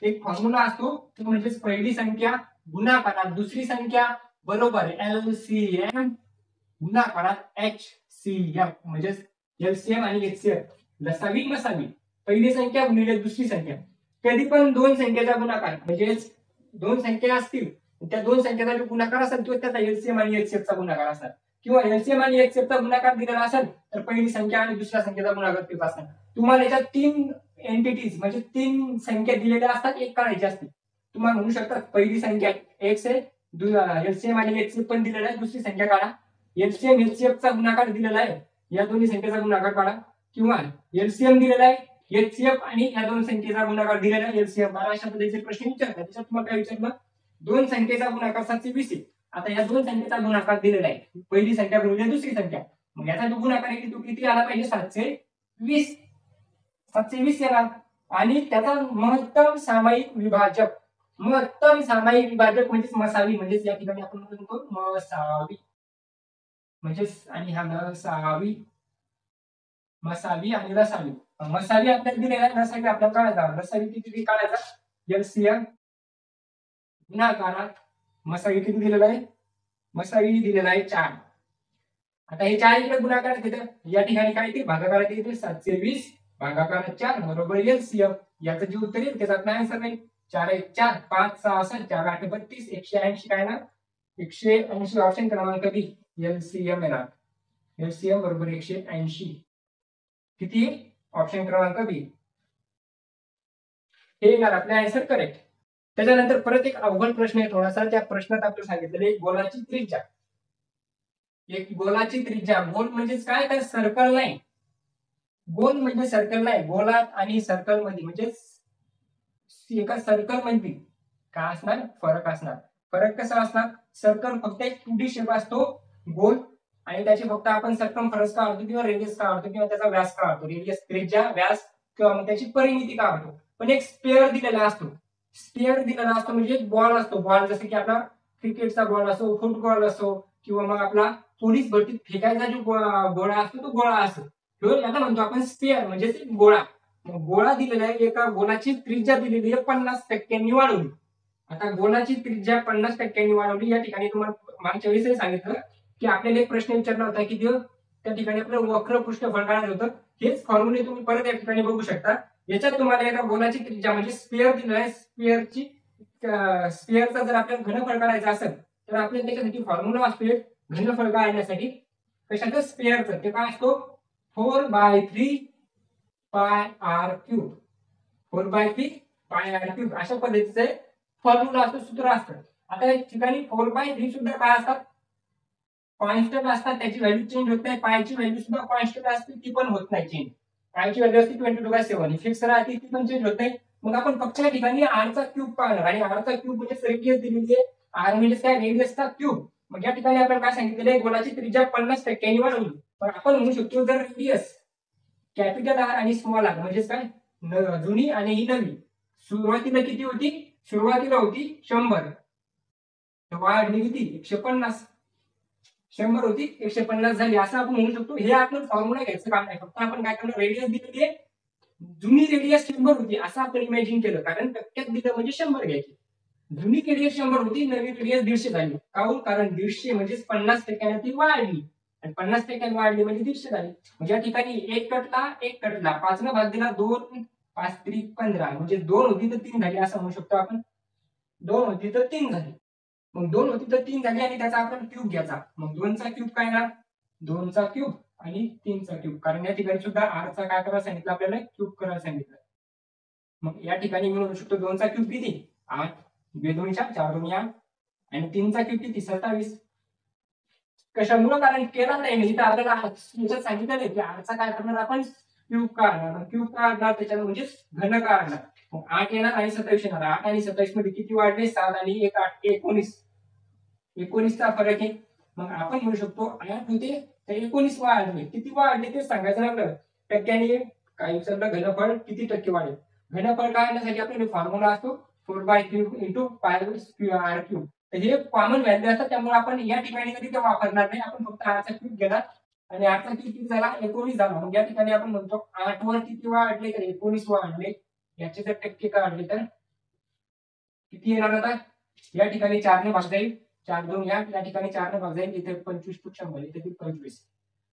[SPEAKER 1] एक फॉर्म्युला असतो, तो म्हणजे पहिली संख्या गुणाकारात दुसरी संख्या बरोबर एलसीएम गुणाकारात एचसीएफ, म्हणजे एलसीएम आणि एचसीएफ. लसावी मसावी पहिली संख्या गुणिले दुसरी संख्या. कधी पण दोन संख्येचा गुणाकार म्हणजे दोन संख्या असतील, त्या दोन संख्येचा जो गुणाकार असेल तो त्याचा एलसीएम आणि एचसीएफचा गुणाकार असणार, किंवा एलसीएम आणि एचसीएफचा गुणाकार दिलेला असेल तर पहिली संख्या आणि दुसऱ्या संख्येचा गुणाकार तेच असणार. तुम्हाला याच्यात 3 एंटिटीज म्हणजे 3 संख्या दिलेल्या असतात, एक काढायची असते. तुम्हाला म्हणू शकता पहिली संख्या x आहे, एलसीएम आणि एचसीएफ पण दिलेला आहे, दुसरी संख्या काढा. एलसीएम एचसीएफचा गुणाकार दिलेला आहे, या दोन्ही संख्येचा गुणाकार काढा. किंवा एलसीएम दिलेला आहे, एचसीएफ आणि या दोन संख्येचा गुणाकार दिलेला आहे, एलसीएफ काढा. अशा पद्धतीचे प्रश्न विचारतात. त्याच्यात तुम्हाला काय विचारलं, दोन संख्येचा गुणाकार 720 आहे. आता या दोन संख्येचा गुणाकार दिलेला आहे, पहिली संख्या गुणिले दुसरी संख्या, मग याचा जो गुणाकार आहे तो किती आला पाहिजे, 720. 720 येणार. आणि त्याचा महत्तम सामायिक विभाजक, महत्तम सामायिक विभाजक म्हणजेच मसावी, म्हणजेच या ठिकाणी आपण म्हणतो मसावी, म्हणजेच आणि हा मसावी, मसावी आणि रसावी. मसावी आपल्याला दिलेला आहे, रसावी आपल्याला काढायचा. रसावी किती काढायचा, एलसीएम गुणाकारात मसावी किती दिलेला आहे, मसावी दिलेला आहे 4. आता हे 4 इकडे गुणाकारात येतं, या ठिकाणी काय येते, भागाकारात येते. 720 भागाकारात 4 बरोबर एलसीएम. याचं जे उत्तर येईल त्याचा आपला आन्सर नाही. 4 1 4 5 6 7 4 8 32 180 काय ना, 180 ऑप्शन क्रमांक बी एलसीएम येणार. एलसीएम बरोबर 180. किती, ऑप्शन क्रमांक बी हे येणार आपले आन्सर करेक्ट. त्याच्यानंतर परत एक अवघड प्रश्न आहे थोडासा. त्या प्रश्नात आपल्याला सांगितलेलं एक गोलाची त्रिज्या, एक गोलाची त्रिज्या. गोल म्हणजेच काय, तर सर्कल नाही. गोल म्हणजे सर्कल नाही, गोलात आणि सर्कल मध्ये म्हणजे एका सर्कल मध्ये काय असणार, फरक असणार. फरक कसा असणार, सर्कल फक्त एक 2D शेप असतो गोल, आणि त्याची फक्त आपण सर्कमफरन्स काढतो किंवा रेडियस काढतो किंवा त्याचा व्यास काढतो. रेडियस त्रिज्या, व्यास किंवा मग त्याची परिमिती काढतो. पण एक स्पेअर दिलेला असतो. स्पेअर दिलेला असतो म्हणजे एक बॉल असतो. बॉल जसं की आपला क्रिकेटचा बॉल असो, फुटबॉल असो, किंवा मग आपला पोलीस भरतीत फेकायचा जो गोळा असतो तो गोळा असतो. याला म्हणतो आपण स्पेअर, म्हणजे गोळा. गोळा दिलेला आहे, एका गोलाची त्रिज्या दिलेली आहे 50% वाढवली. आता गोलाची त्रिज्या 50% वाढवली. या ठिकाणी तुम्हाला मागच्या वेळेसही सांगितलं की आपल्याला एक प्रश्न विचारला होता की त्या ठिकाणी आपलं वक्र पृष्ठफळ काढायचं होतं. हेच फॉर्म्युले तुम्ही परत या ठिकाणी बघू शकता. याच्यात तुम्हाला एका गोलाची त्रिज्या म्हणजे स्पेअर दिलेला आहे, स्पेअरचा जर आपल्याला घनफळ काढायचा असेल तर आपल्याला त्याच्यासाठी फॉर्म्युला असतो घनफळ काढण्यासाठी. कशाचं, स्पेअरचं. ते काय असतो, 4/3 पाय आर क्यूब. 4/3 पाय आर क्यूब अशा पद्धतीचे फॉर्म्युला असतो, सूत्र असतं. आता या ठिकाणी 4/3 सुद्धा काय असतात, कॉन्स्टंट असतात, त्याची व्हॅल्यू चेंज होत नाही. पायची व्हॅल्यू सुद्धा कॉन्स्टंट असते, ती पण होत नाही चेंज. पायची व्हॅल्यू असते 22/7 ही फिक्स राहते, ती पण चेंज होत नाही. मग आपण फक्त या ठिकाणी आर चा क्यूब पाहणार आणि आर चा क्यूब म्हणजे रेडियस दिलेली आहे. आर म्हणजे काय, रेडियसचा क्यूब. मग या ठिकाणी आपण काय सांगितलेलं आहे, गोलाची त्रिज्या 50% वाढवली. पण आपण म्हणू शकतो जर रेडियस कॅपिटल आर आणि स्मॉल आर म्हणजे काय, जुनी आणि ही नवी, सुरुवातीला किती होती, सुरुवातीला होती 100, वाढली किती 150, 100 होती 150 झाली, असं आपण म्हणू शकतो. हे आपण फॉर्म्युला घ्यायचं काम नाही, फक्त आपण काय करणार, रेडियस दिलेली आहे, जुनी रेडियस 100 होती असं आपण इमॅजिन केलं, कारण टक्क्यात दिलं म्हणजे 100 घ्यायची. जुनी रेडियस 100 होती, नवी रेडियस 150 झाली. काहून, कारण 150 म्हणजे 50% ती वाढली आणि 50% वाढली म्हणजे 150 झाली. म्हणजे या ठिकाणी एक कटला 5 न भाग दिला 2, 5 त्रिक 15 म्हणजे 2 होती तर 3 झाली असं म्हणू शकतो आपण. 2 होती तर 3 झाली. मग 2 होती तर 3 झाली आणि त्याचा आपण क्यूब घ्यायचा. मग 2 चा क्यूब काय येणार, 2 चा क्यूब आणि 3 चा क्यूब, कारण या ठिकाणी सुद्धा आर चा काय करायला सांगितलं आपल्याला, क्यूब करायला सांगितलं. मग या ठिकाणी मी म्हणू शकतो 2 चा क्यूब किती 8, 2 2 4 2 8 आणि 3 चा क्यूब किती 27. कशामुळे, कारण केला नाही म्हणजे आपल्याला सांगितलं नाही की आरचा काय करणार आपण, क्यूब काढणार. क्यूब काढणार त्याच्यात म्हणजे घन काढणार. मग 8 येणार आणि 27 येणार. 8 आणि 27 मध्ये किती वाढले, 7 आणि 1 8 19, 19चा फरक आहे. मग आपण म्हणू शकतो 8 होते तर 19 वाढले, किती वाढले ते सांगायचं ना आपल्याला टक्क्याने. काही विचारलं घनफळ किती टक्के वाढेल, घनफळ काढण्यासाठी आपल्याला फॉर्म्युला असतो 4/3 इंटू पाय आर क्यूब. तर हे कॉमन व्हॅल्यू असतात, त्यामुळे आपण या ठिकाणी कधी ते वापरणार नाही. आपण फक्त आरचा क्यूब घेणार आणि आरचा क्यूब किती झाला 19 झाला. मग या ठिकाणी आपण म्हणतो 8 वर किती वाढले तर 19 वाढले, याचे जर टक्के काढले तर किती येणार. आता या ठिकाणी 4 ने भाग जाईल, 4 2 या ठिकाणी 4 ने भाग जाईल, इथे 25 टू 100 इथे 25.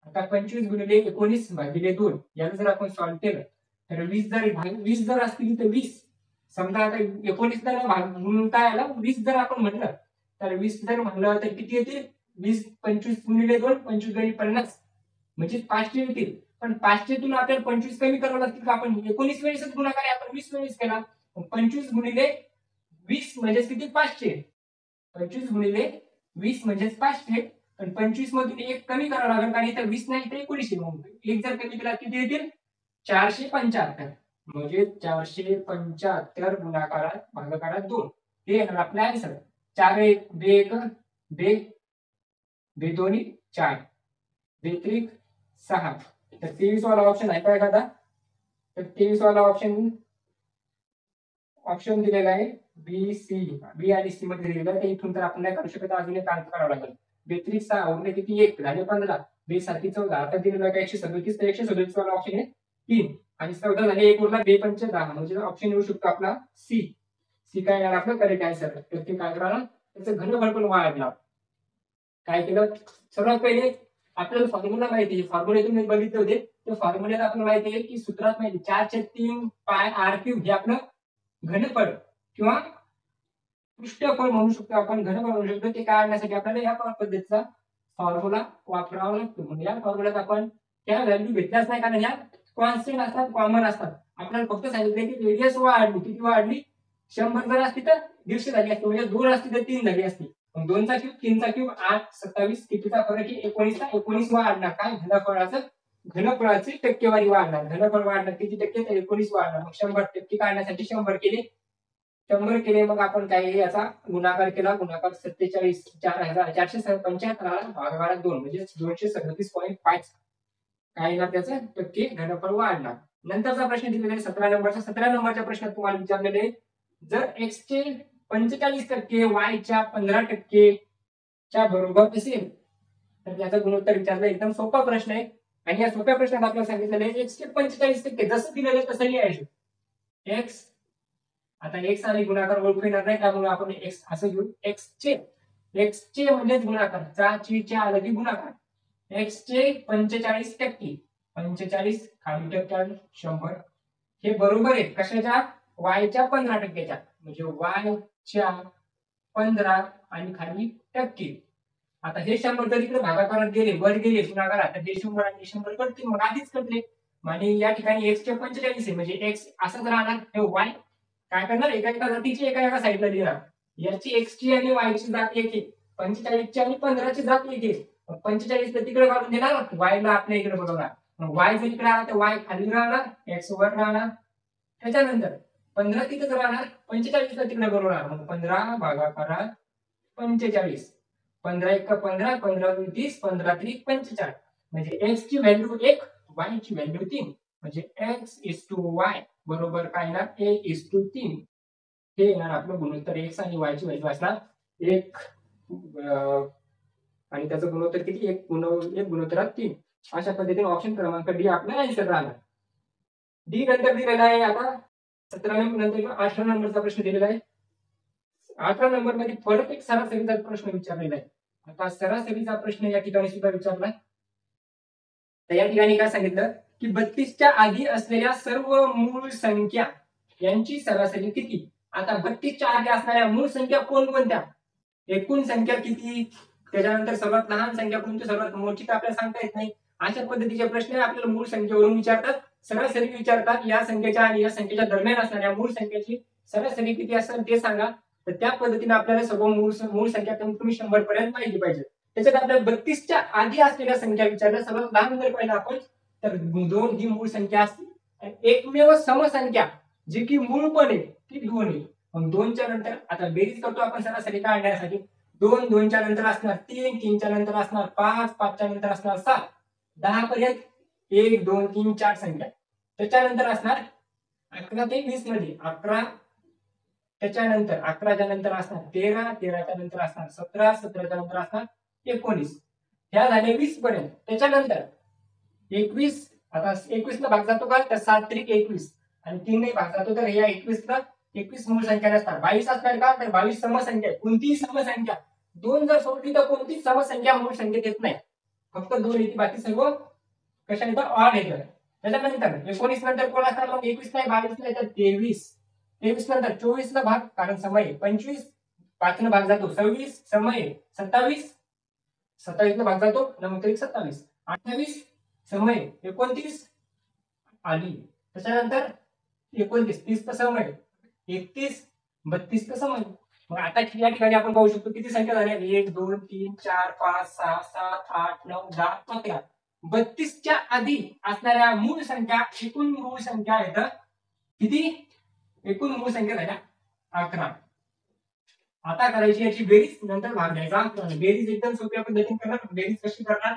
[SPEAKER 1] आता 25 गुणिले 19 भागिले 2 याला जर आपण सॉल्व्ह केलं तर 20 जर असतील तर 20, समजा आता 19 ला भाग गुणता आला 20 जर आपण म्हटलं तर 20 जर म्हणलं तर किती येते, 20 25 गुणिले 2 25 गणी 50 म्हणजे 500 येतील. पण 500 तून आपल्याला 25 कमी करावं लागतील का, आपण 19 वेळेसच गुणाकार आहे, आपण 20 वेळेस केला. 25 गुणिले 20 म्हणजे किती 500, 25 गुणिले 20 म्हणजे 500. पण 25 मधून एक कमी करावं लागेल, कारण इथं 20 नाही तर 19 आहे. मग एक जर कमी केला किती येतील 475, म्हणजे 475 गुणाकारात भागाकारात 2 हे येणार आपल्या आन्सर. 4 1 2 1 2 2 2 4 2 3 6. तर 23 वाला ऑप्शन आहे का एखादा, तर 23 वाला ऑप्शन दिलेला आहे बी सी, बी आणि सी मध्ये दिलेलं आहे. इथून तर आपण नाही करू शकत, अजून एक आन्सर करावं लागेल. 32 6 उरले किती 1 झाले 15, 2 7 14, आता दिलेलं आहे 137, तर 137 वाला ऑप्शन आहे 3 आणि 14 झाले 1 उरला 2 5 10, म्हणजे ऑप्शन येऊ शकतो आपला सी. सी काय येणार आपलं करेक्ट आन्सर. तर ते काय करणार, त्याचं घनफळ पण वाढणार. काय केलं, सर्वात पहिले आपल्याला फॉर्म्युला माहिती आहे, फॉर्म्युला तुम्ही बघितले होते, त्या फॉर्म्युल्यात आपल्याला माहिती आहे की सूत्रात माहिती 4/3 पाय आर क्यूब हे आपलं घनफळ किंवा पृष्ठफळ म्हणू शकतो आपण, घनफळ म्हणू शकतो. ते काढण्यासाठी आपल्याला या पद्धतीचा फॉर्म्युला वापरावा लागतो. म्हणजे या फॉर्म्युल्यात आपण त्या व्हॅल्यू घेतल्याच नाही, कारण या कॉन्स्टंट असतात, कॉमन असतात. आपल्याला फक्त सांगितलं की रेडियस वाढली, किती वाढली 100 जर असती तर 150 झाली असती, म्हणजे 2 असती तर 3 झाली असती. 2 चा क्यूब 3 चा क्यूब 8 27 कितीचा फरक आहे 19 चा 19 वाढणार काय, घनफळाची टक्केवारी वाढणार. घनफळ वाढणार किती टक्के तर 19 वाढणार. मग 100% काढण्यासाठी 100 केले, 100 केले, मग आपण काय याचा गुणाकार केला, गुणाकार 47 475 भागाकार 2 म्हणजे 237.5 काय येणार त्याचं टक्के घनफळ वाढणार. नंतरचा प्रश्न दिलेला आहे 17 नंबरचा. 17 नंबरच्या प्रश्नात तुम्हाला विचारलेले आहे, जर x चे 45% y च्या 15% च्या बरोबर असेल तर त्याचा गुणोत्तर विचारलं. एकदम सोपा प्रश्न आहे आणि या सोप्या प्रश्नात आपल्याला सांगितलेलं आहे x चे 45% जसं दिलेलं आहे तसं लिहायचं. x आता x आणि गुणाकार ओळखू येणार नाही, त्यामुळे आपण x असं घेऊ. x चे म्हणजे गुणाकार, च्या आलं की गुणाकार. x चे 45%, 45 खाली टक्के 100 हे बरोबर आहे कशाच्या, y च्या 15%च्या, म्हणजे y च्या 15 आणि खाली टक्के. आता हे 100 जर इकडे भागाकारात गेले, वर गेले गुणाकारात, तर हे 100 आणि 100 करतील, मग आधीच करले. आणि या ठिकाणी x चे 45 आहे, म्हणजे x असंच राहणार. हे y काय करणार, एका जातीची एका साईडला लिहिणार. याची x ची आणि y ची जात एक आहे, 45 ची आणि 15 ची जात एक आहे. 45 तिकडे काढून देणार, y ला आपल्या इकडे बघणार. y जर इकडे आला तर y खाली राहणार, x वर राहणार. त्याच्यानंतर 15 तिथेच राहणार, 45 ला तिकडे बरोबर. मग 15 भागाकार 45. 15 एक 15, 15 2 30, 15 3 45. म्हणजे x ची व्हॅल्यू 1, y ची व्हॅल्यू 3. म्हणजे x:y बरोबर काय येणार, 1:3. हे येणार आपलं गुणोत्तर. x आणि y ची व्हॅल्यू असणार 1 आणि त्याचं गुणोत्तर किती, 1 गुणोत्तरात 3. अशा पद्धतीने ऑप्शन क्रमांक डी आपला आन्सर राहणार. डी नंतर दिलेला आहे आता 17 नंतर 18 नंबरचा प्रश्न दिलेला आहे. 18 नंबर मध्ये परत एक सरासरीचा प्रश्न विचारलेला आहे. आता सरासरीचा प्रश्न या ठिकाणी सुद्धा विचारला. तर या ठिकाणी काय सांगितलं की 32च्या आधी असलेल्या सर्व मूळ संख्या यांची सरासरी किती. आता 32च्या आधी असणाऱ्या मूळ संख्या कोणकोणत्या, एकूण संख्या किती, त्याच्यानंतर सर्वात लहान संख्या कोणती, सर्वात मोठी तर आपल्याला सांगता येत नाही. अशा पद्धतीचे प्रश्न आपल्याला मूळ संख्येवरून विचारतात, सरासरी विचारतात. या संख्येच्या आणि या संख्येच्या दरम्यान असणाऱ्या मूळ संख्येची सरासरी किती असेल ते सांगा. तर त्या पद्धतीने आपल्याला सर्व मूळ संख्या कमीत कमी 100 पर्यंत माहिती पाहिजे. त्याच्यात आपल्याला 32च्या आधी असलेल्या संख्या विचारल्या. सर्वात लहान जर पाहिलं आपण तर 2 ही मूळ संख्या असते. एकमेव समसंख्या जी की मूळ पण आहे ती 2 आहे. मग 2च्या नंतर आता बेरीज करतो आपण सरासरी काढण्यासाठी. 2 2च्या नंतर असणार 3, 3च्या नंतर असणार 5, 5च्या नंतर असणार 7, 10 पर्यंत 1 2 3 4 संख्या. त्याच्यानंतर असणार 11 ते 20 मध्ये 11, त्याच्यानंतर 11च्या नंतर असणार 13, 13च्या नंतर असणार 17, 17च्या नंतर असणार 19. ह्या झाल्या 20 पर्यंत. त्याच्यानंतर 21, आता 21 ला भाग जातो का तर 7 त्रिक 21 आणि 3 ने भाग जातो तर या 21 ला 21 मूळ संख्या नसतात. 22 असणार का तर 22 समसंख्या आहे. कोणतीही समसंख्या 2 जर सोडली तर कोणतीच समसंख्या मूळ संख्येत येत नाही, फक्त 2 येते, बाकी सर्व कशा येतात, ऑड येतात. त्याच्यानंतर 19 नंतर कोण असणार, मग 21 नाही 22 नाही तर 23. 23 नंतर 24 ला भाग कारण समय 25, 5 ने भाग जातो 26, समय 27, 27 ला भाग जातो 9 त्रिक 27, 28 समय 29 आली. त्याच्यानंतर 29, 30 चा समय 31, 32 चा समय. मग आता या ठिकाणी आपण पाहू शकतो किती संख्या झाल्या, 1 2 3 4 5 6 7 8 9 10 11. 32च्या आधी असणाऱ्या मूळ संख्या, एकूण मूळ संख्या आहेत किती, एकूण मूळ संख्या झाल्या 11. आता करायची याची बेरीज, नंतर भाग द्यायचा. बेरीज एकदम सोप्या पद्धतीने करणार. बेरीज कशी करणार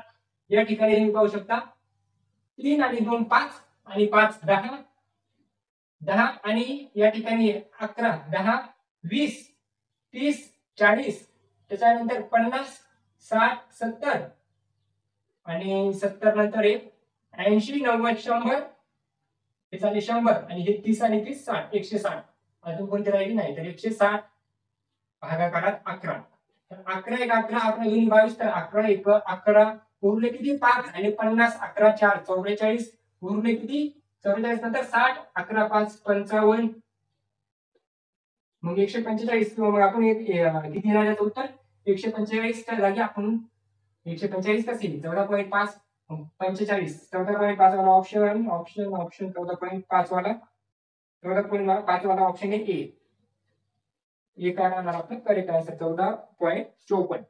[SPEAKER 1] या ठिकाणी तुम्ही पाहू शकता. 3 आणि 2 5 आणि 5 10, 10 आणि या ठिकाणी 11, 10 20 30 40, त्याच्यानंतर 50 60 70 आणि 70 नंतर 80 90 100, हे झाले 100 आणि हे 30 आणि 30 60, 160. अजून कोणती राहिली नाही तर 160 भागाकारात 11. तर 11 1 11, 11 2 22, तर 11 1 11, उरले किती 5 आणि 50, 11 4 44, उरले किती 44 नंतर 60, 11 5 55, मग 145. मग आपण किती येणार याचं उत्तर 145 च्या जागी आपण 145 कसे 14.5 45, 14.5 वाला ऑप्शन ऑप्शन ऑप्शन 14.5 वाला 14.5 वाला ऑप्शन आहे ए काय राहणार आपलं करेक्ट आन्सर 14.54.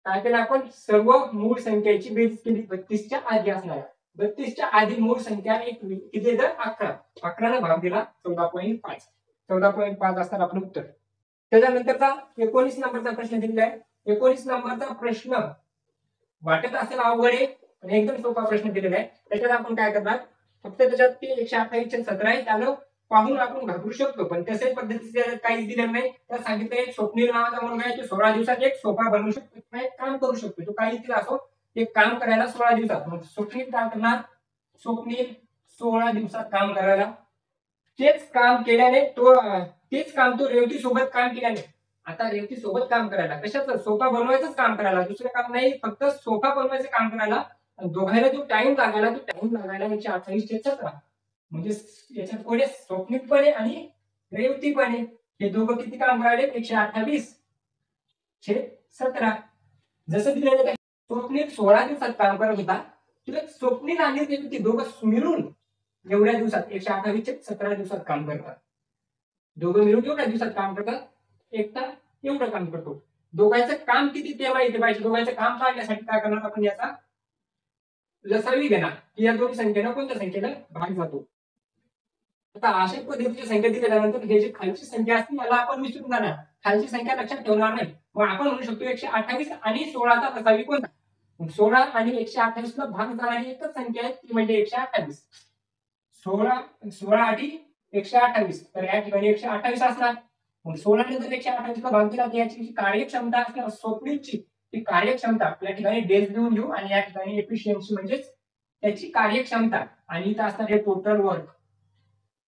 [SPEAKER 1] काय केलं आपण सर्व मूळ संख्येची बेरीज केली 32च्या आधी असणाऱ्या. 32च्या आधी मूळ संख्या एक किती तर 11, 11 ने भाग दिला 14.5, 14.5 असणार आपलं उत्तर. त्याच्यानंतरचा 19 नंबरचा प्रश्न दिलेला आहे. 19 नंबरचा प्रश्न वाटत असेल अवघड आहे पण एकदम सोपा प्रश्न दिलेला आहे. त्याच्यात आपण काय करणार, फक्त त्याच्यात ते 128 चे 17 आहे त्यानं पाहून आपण घाबरू शकतो, पण तशाच पद्धतीचे काहीच दिलेलं नाही. तर सांगितलं एक स्वप्नील नावाचा मुलगा आहे, तो 16 दिवसात एक सोफा बनवू शकतो, एक काम करू शकतो. तो काही दिला असो एक काम करायला 16 दिवसात. मग स्वप्नील काय करणार, स्वप्नील 16 दिवसात काम करायला, तेच काम केल्याने तेच काम तो रेवती सोबत काम केल्याने. आता रेवती सोबत काम करायला कशाचं, सोफा बनवायचंच काम करायला, दुसरं काम नाही, फक्त सोफा बनवायचं काम करायला. दोघांना जो टाइम लागायला 128 चे 17. म्हणजे याच्यात पुढे स्वप्नील पण आहे आणि रेवती पण आहे. हे दोघं किती काम करायले 128 छेद 17. जसं दिलेलं स्वप्नील 16 दिवसात काम करत होता, तर स्वप्नील आणि रेवती दोघं मिळून एवढ्या दिवसात 128 छेद 17 दिवसात काम करतात. दोघं मिळून एवढ्या दिवसात काम करतात एकटा एवढं काम करतो. दोघांचं काम किती ते माहिती पाहिजे. दोघांचं काम काढण्यासाठी काय करणार आपण, याचा लसावी घेणार की या दोन संख्येनं कोणत्या संख्येनं भाग जातो. आता अशा पद्धतीची संख्या दिल्यानंतर हे जे खालची संख्या असते याला आपण विसरून जाणार, खालची संख्या लक्षात ठेवणार नाही. मग आपण म्हणू शकतो 128 आणि 16चा लसावी कोणता. 16 आणि 128 ला भाग जाणारी एकच संख्या आहे ती म्हणजे 128. 16 आठी 128, तर या ठिकाणी 128 असणार. मग 16 ने जर 128 ला भाग दिला तर याची जी कार्यक्षमता असणार स्वप्नीलची, ती कार्यक्षमता आपल्या ठिकाणी डेज लिहून घेऊ आणि या ठिकाणी एफिशियन्सी म्हणजेच त्याची कार्यक्षमता, आणि इथं असणार हे टोटल वर्क,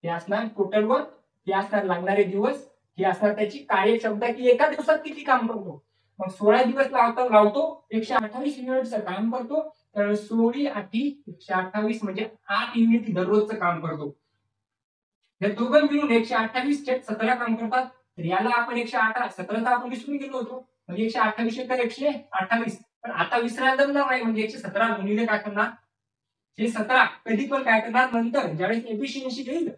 [SPEAKER 1] हे असणार टोटल वर्क, हे असणार लागणारे दिवस, हे असणार त्याची कार्यक्षमता की एका दिवसात किती काम करतो. मग 16 दिवस लावतो 128 युनिटचं काम करतो, तर 16 आठी 128 म्हणजे 8 युनिट दररोजचं काम करतो. हे दोघं मिळून 128 चे 17 काम करतात. तर याला आपण 118 17 तर आपण विसरून गेलो होतो, म्हणजे 128 तर 128, पण आता विसरायला जमणार नाही. म्हणजे 117 गुणिले काय करणार, हे 17 कधी पण काय करणार नंतर ज्यावेळेस एफिशियन्सी येईल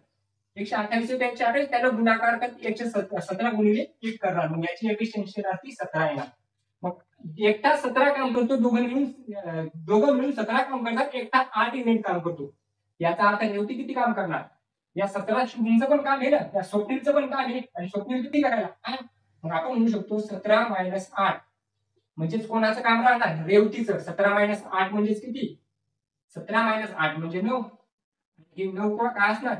[SPEAKER 1] 128 128 त्याला गुणाकार करत 117 गुणिले 1 करणार, मग याची एफिशियन्सी राहते 17 येणार. मग एकटा 17 काम करतो, दोघं मिळून 17 काम करतात, एकटा 8 युनिट काम करतो. याचा अर्थ नेवती किती काम करणार, या 17 शुभमचं पण काम आहे ना, या स्वप्नीलचं पण काम आहे, आणि स्वप्नील किती करायला 8. मग आपण म्हणू शकतो 17 - 8 म्हणजेच कोणाचं काम राहणार, रेवतीचं. 17 - 8 म्हणजेच किती, 17 - 8 म्हणजे 9. हे 9 काय असणार,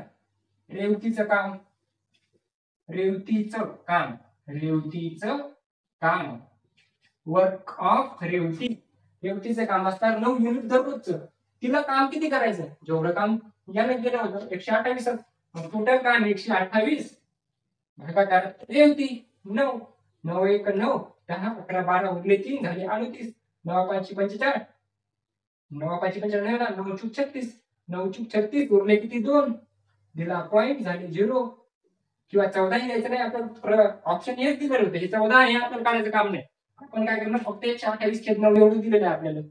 [SPEAKER 1] रेवतीचं काम. रेवतीचं काम, रेवतीचं काम, वर्क ऑफ रेवती. रेवतीचं काम असणार 9 युनिट दररोजचं. तिला काम किती करायचं, जेवढं काम यानं केलं होतं 128. मग टोटल काम 128 भागाकार रेवती 9. 9 1 9, 10 11 12 उरले 3 झाले 38. 9 5 45, 9 5 45, 9 चूक 36, 9 चूक 36 उरले किती 2, दिला पॉईंट झाले 0. किंवा 14 द्यायचं नाही, आपण ऑप्शन हेच दिलेलं होतं, हे 14 हे आपण काढायचं काम नाही. आपण काय करणार, फक्त 128 छेद 9 एवढं दिलेलं आहे आपल्याला.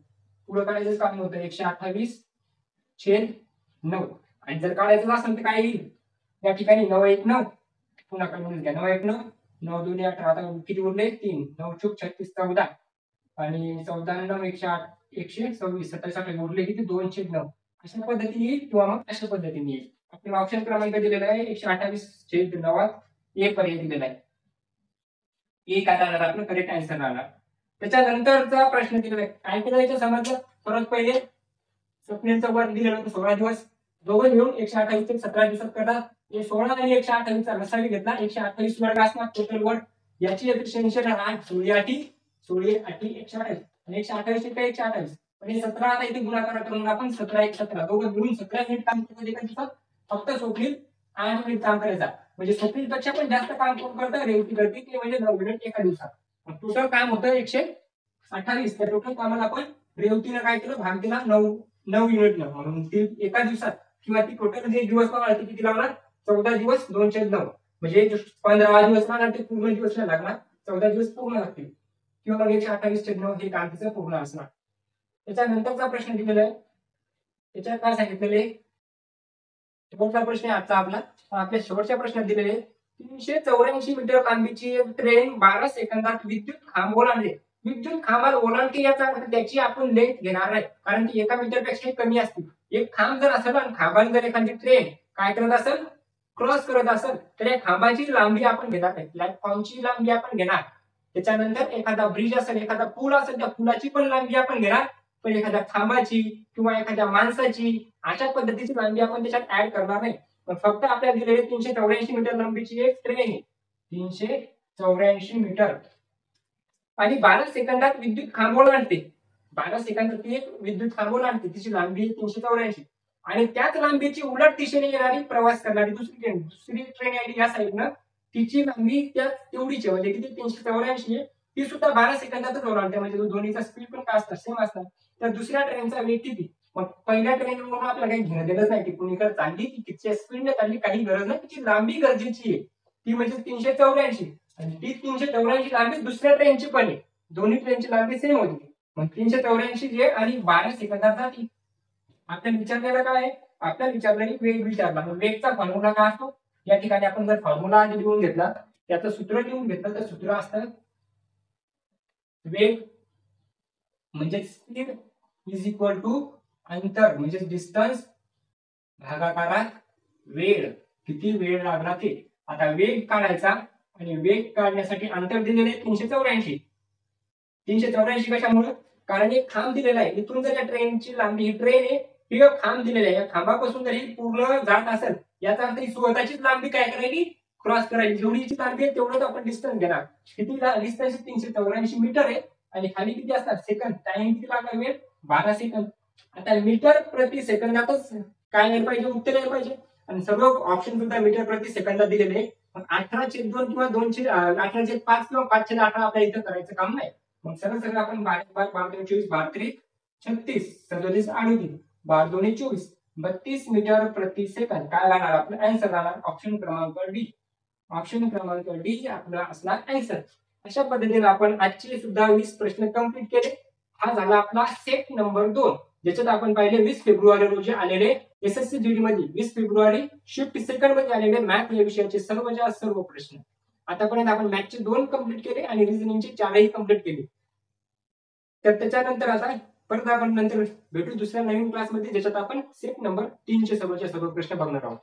[SPEAKER 1] पुढे काढायचं काम नव्हतं. 128 छेद 9, आणि जर काढायचं असेल तर काय येईल, या ठिकाणी 9 1 9, पुन्हा काढून घ्या 9 1 9, 9 2 18, आता किती उरले 3, 9 चूक 36 14, आणि 14 9 126, 27 उरले किती 2 छेद 9. अशा पद्धतीने येईल किंवा मग अशा पद्धतीने येईल. आपल्याला ऑप्शन क्रमांक दिलेला आहे 128 छेद 9, ए पर्याय दिलेला आहे. ए काय राहणार आपलं करेक्ट आन्सर राहणार. त्याच्यानंतरचा प्रश्न दिलेला आहे, काय केलं याच्या समजलं. परत पहिले स्वप्नीलचं वर्क दिलेलं होतं 16 दिवस, दोघं मिळून 128 ते 17 दिवसात करतात. हे 16 आणि 128 चा लसावी घेतला, 128 वर्ग असणार टोटल वर्क. याची एफिशियन्सी राहणार 16 आठी 128, आणि 128 1 128, म्हणजे 17 आता इथे गुणाकार करून आपण 17 1 17, दोघं मिळून 17 मिनिट काम करतात एका दिवसात. फक्त स्वप्नील 8 मिनिट काम करायचा, म्हणजे स्वप्नील पेक्षा पण जास्त काम कोण करतं, रेवती करते, ते म्हणजे 9 मिनिट एका दिवसात. टोटल काम होतं 128. त्या टोटल कामाला आपण रेवतीनं काय केलं, भाग दिला 9 युनिटनं, म्हणून ती एका दिवसात किंवा ती टोटल जे दिवस लावणार ते किती लावणार, 14 दिवस 2/9, म्हणजे 15 दिवस लागणार, ते पूर्ण दिवस नाही लागणार, 14 दिवस पूर्ण लागतील, किंवा मग 128/9 हे काम तिचं पूर्ण असणार. त्याच्यानंतरचा प्रश्न दिलेला आहे, त्याच्यात काय सांगितलेले, शेवटचा प्रश्न आजचा आपल्या शेवटच्या प्रश्नात दिलेले 384 मीटर लांबीची ट्रेन 12 सेकंदात विद्युत खांब ओलांडते. विद्युत खांबाला ओलांडते याचा अर्थ त्याची आपण लेंथ घेणार नाही, कारण ती 1 मीटरपेक्षा कमी असते. एक खांब जर असेल आणि खांबाने जर एखादी ट्रेन काय करत असेल, क्रॉस करत असेल, तर या खांबाची लांबी आपण घेणार नाही, प्लॅटफॉर्मची लांबी आपण घेणार. त्याच्यानंतर एखादा ब्रिज असेल, एखादा पूल असेल, त्या पुलाची पण लांबी आपण घेणार, पण एखाद्या खांबाची किंवा एखाद्या माणसाची अशा पद्धतीची लांबी आपण त्याच्यात ऍड करणार नाही. पण फक्त आपल्याला दिलेले 384 मीटर लांबीची एक ट्रेन आहे, 384 मीटर, आणि 12 सेकंदात विद्युत खांब ओलांडते. 12 सेकंदात ती एक विद्युत खांब ओलांडते, तिची लांबी 384, आणि त्याच लांबीची उलट दिशेने येणारी प्रवास करणारी दुसरी ट्रेन आली या साईडनं, तिची लांबी त्या तेवढीच आहे, म्हणजे किती 384 आहे, ती सुद्धा 12 सेकंदातच ओलांडते. म्हणजे दोन्हीचा स्पीड पण काय असतं, सेम असतात. तर दुसऱ्या ट्रेनचा वेग किती, मग पहिल्या ट्रेनवरून आपल्याला काही घेणं देणंच नाही, ती कुणीकडे चालली, ती किती स्पीडने चालली काही गरज नाही, तिची लांबी गरजेची आहे, ती म्हणजे 384, आणि ती 384 लांबी दुसऱ्या ट्रेनची पण आहे, दोन्ही ट्रेनची लांबी सेम होती. मग 384 जे आणि 12 सेकंदात जाती. आपल्याला विचारलेलं काय आहे, आपल्याला विचारलेली वेग विचारला, मग वेगचा फॉर्म्युला काय असतो, या ठिकाणी आपण जर फॉर्म्युला आधी लिहून घेतला, त्याचं सूत्र लिहून घेतलं तर सूत्र असतं वेग म्हणजे स्पीड इज इक्वल टू अंतर म्हणजे डिस्टन्स भागाकारात वेळ, किती वेळ लागला ते. आता वेग काढायचा आणि वेग काढण्यासाठी अंतर दिलेले 384. 384 कशामुळे? कारण एक खांब दिलेला आहे. इथून जर या ट्रेनची लांबी, ही ट्रेन आहे, ही खांब दिलेला आहे. या खांबापासून जर ही पूर्ण जात असेल, याचा अर्थ ही स्वतःचीच लांबी काय करायची? क्रॉस करायची. जेवढीची लांबी आहे तेवढंच आपण डिस्टन्स घेणार. किती डिस्टन्स? 384 मीटर आहे आणि खाली किती असणार? सेकंद. टाइम किती लागला? वेळ 12 सेकंद. आता मीटर प्रति सेकंदातच काय यायला पाहिजे? उत्तर यायला पाहिजे. आणि सर्व ऑप्शन सुद्धा मीटर प्रति सेकंदात दिलेले आहे. पण 18/2 किंवा 18/5 किंवा 5/18 आपल्या इथं करायचं काम नाही. मग सरळ आपण 12/24, 12/36, 37, 38, 12/24, 32 मीटर प्रति सेकंद काय राहणार? आपलं आन्सर राहणार ऑप्शन क्रमांक डी. ऑप्शन क्रमांक डी आपला असणार आन्सर. अशा पद्धतीने आपण आजचे सुद्धा 20 प्रश्न कंप्लीट केले. हा झाला आपला सेट नंबर 2, ज्याच्यात आपण पाहिले 20 फेब्रुवारी रोजी आलेले एसएससी जीडी मध्ये 20 फेब्रुवारी शिफ्ट सेकंड मध्ये आलेले मॅथ या विषयाचे सर्व प्रश्न. आतापर्यंत आपण मॅथचे 2 कंप्लीट केले आणि रिझनिंगचे 4ही कंप्लीट केले. तर त्याच्यानंतर आता परत आपण नंतर भेटू दुसऱ्या नवीन क्लासमध्ये, ज्याच्यात आपण सेट नंबर 3 चे सर्व प्रश्न बघणार आहोत.